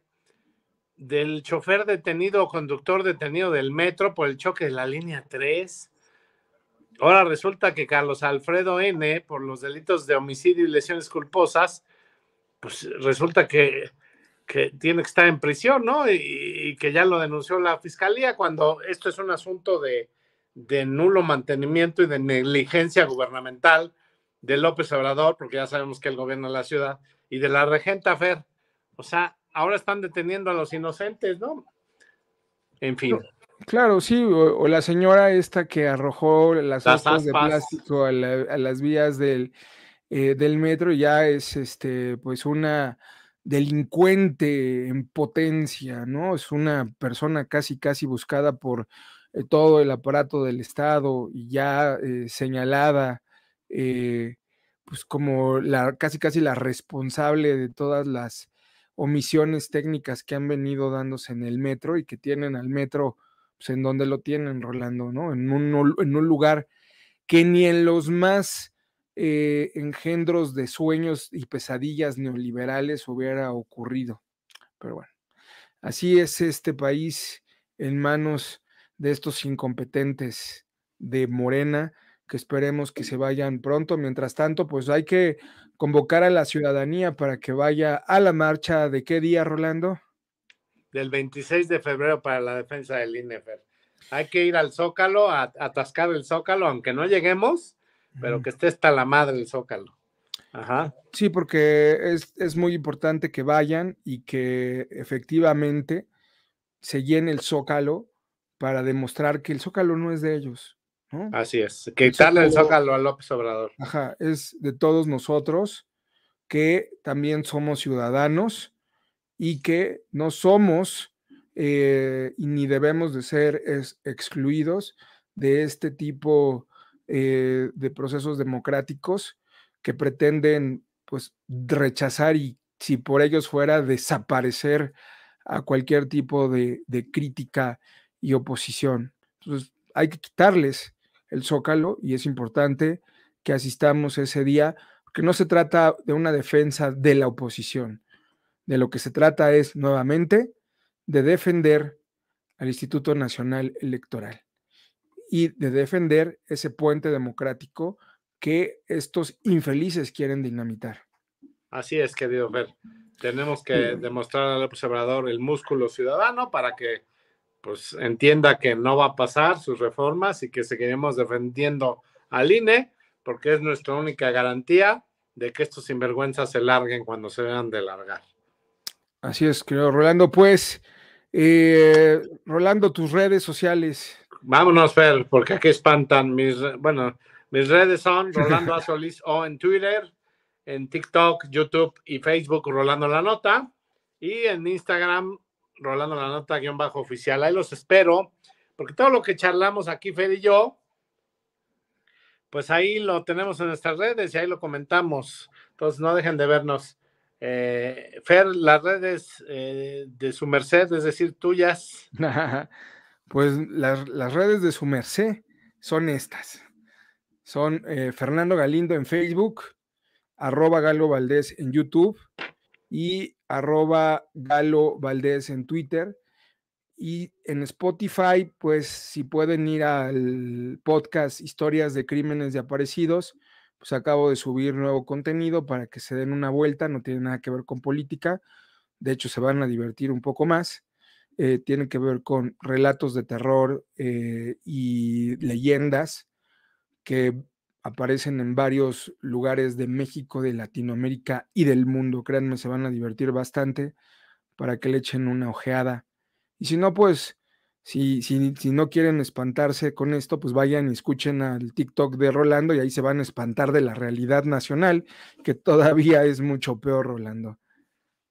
Speaker 2: del chofer detenido o conductor detenido del metro por el choque de la línea 3. Ahora resulta que Carlos Alfredo N., por los delitos de homicidio y lesiones culposas, pues resulta que tiene que estar en prisión, ¿no? Y que ya lo denunció la fiscalía cuando esto es un asunto de nulo mantenimiento y de negligencia gubernamental de López Obrador, porque ya sabemos que él gobierna la ciudad, y de la regenta Fer. O sea, ahora están deteniendo a los inocentes, ¿no? En fin,
Speaker 1: claro, sí, o la señora esta que arrojó las
Speaker 2: las
Speaker 1: astas de
Speaker 2: aspas.
Speaker 1: plástico a las vías del metro ya es pues una delincuente en potencia, ¿no? Es una persona casi buscada por todo el aparato del Estado y ya señalada eh, pues como casi la responsable de todas las omisiones técnicas que han venido dándose en el metro y que tienen al metro pues en donde lo tienen, Rolando, ¿no? En un lugar que ni en los más engendros de sueños y pesadillas neoliberales hubiera ocurrido. Pero bueno, así es este país en manos de estos incompetentes de Morena, que esperemos que se vayan pronto. Mientras tanto, pues hay que convocar a la ciudadanía para que vaya a la marcha de qué día, Rolando.
Speaker 2: Del 26 de febrero para la defensa del INEFER. Hay que ir al Zócalo, a atascar el Zócalo, aunque no lleguemos, pero que esté hasta la madre el Zócalo. Ajá.
Speaker 1: Sí, porque es muy importante que vayan y que efectivamente se llene el Zócalo para demostrar que el Zócalo no es de ellos, ¿no?
Speaker 2: Así es,
Speaker 1: El
Speaker 2: quitarle el
Speaker 1: Zócalo,
Speaker 2: Zócalo a López Obrador.
Speaker 1: ajá, es de todos nosotros que también somos ciudadanos y que no somos y ni debemos de ser excluidos de este tipo de procesos democráticos que pretenden pues rechazar y si por ellos fuera desaparecer a cualquier tipo de crítica y oposición. Entonces hay que quitarles el zócalo y es importante que asistamos ese día, porque no se trata de una defensa de la oposición, de lo que se trata es nuevamente de defender al Instituto Nacional Electoral y de defender ese puente democrático que estos infelices quieren dinamitar.
Speaker 2: Así es, querido Fer. Tenemos que demostrar al López Obrador el músculo ciudadano para que pues entienda que no va a pasar sus reformas y que seguiremos defendiendo al INE porque es nuestra única garantía de que estos sinvergüenzas se larguen cuando se vean de largar.
Speaker 1: Así es, querido Rolando. Pues, Rolando, tus redes sociales.
Speaker 2: Vámonos, Fer, porque aquí espantan mis redes son Rolando A. Solís O en Twitter en TikTok, YouTube y Facebook, Rolando la Nota, y en Instagram, Rolando la Nota _oficial. Ahí los espero, porque todo lo que charlamos aquí, Fer y yo, pues ahí lo tenemos en nuestras redes y ahí lo comentamos. Entonces no dejen de vernos. Fer, las redes de su merced, es decir, tuyas.
Speaker 1: Pues las redes de su merced son estas. Son Fernando Galindo en Facebook, @Galo Valdés en YouTube y @Galo Valdés en Twitter. Y en Spotify, pues si pueden ir al podcast Historias de Crímenes de Aparecidos, pues acabo de subir nuevo contenido para que se den una vuelta, no tiene nada que ver con política, de hecho se van a divertir un poco más, tiene que ver con relatos de terror y leyendas que aparecen en varios lugares de México, de Latinoamérica y del mundo. Créanme, se van a divertir bastante para que le echen una ojeada. Y si no, pues, si no quieren espantarse con esto, pues vayan y escuchen al TikTok de Rolando y ahí se van a espantar de la realidad nacional, que todavía es mucho peor, Rolando.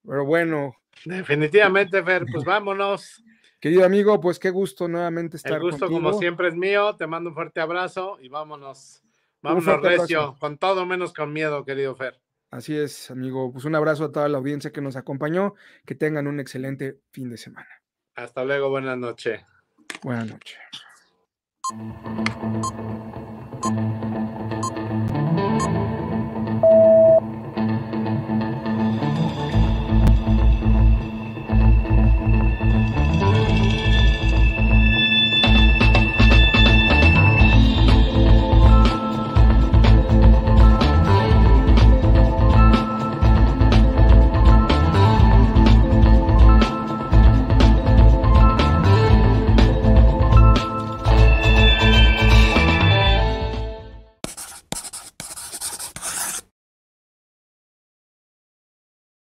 Speaker 1: Pero bueno.
Speaker 2: Definitivamente, Fer, pues vámonos.
Speaker 1: Querido amigo, pues qué gusto nuevamente estar
Speaker 2: contigo. El gusto, como siempre, es mío. Te mando un fuerte abrazo y vámonos. Vámonos recio, abrazo. Con todo menos con miedo, querido Fer.
Speaker 1: Así es, amigo. Pues un abrazo a toda la audiencia que nos acompañó. Que tengan un excelente fin de semana.
Speaker 2: Hasta luego, buenas noches.
Speaker 1: Buenas noches.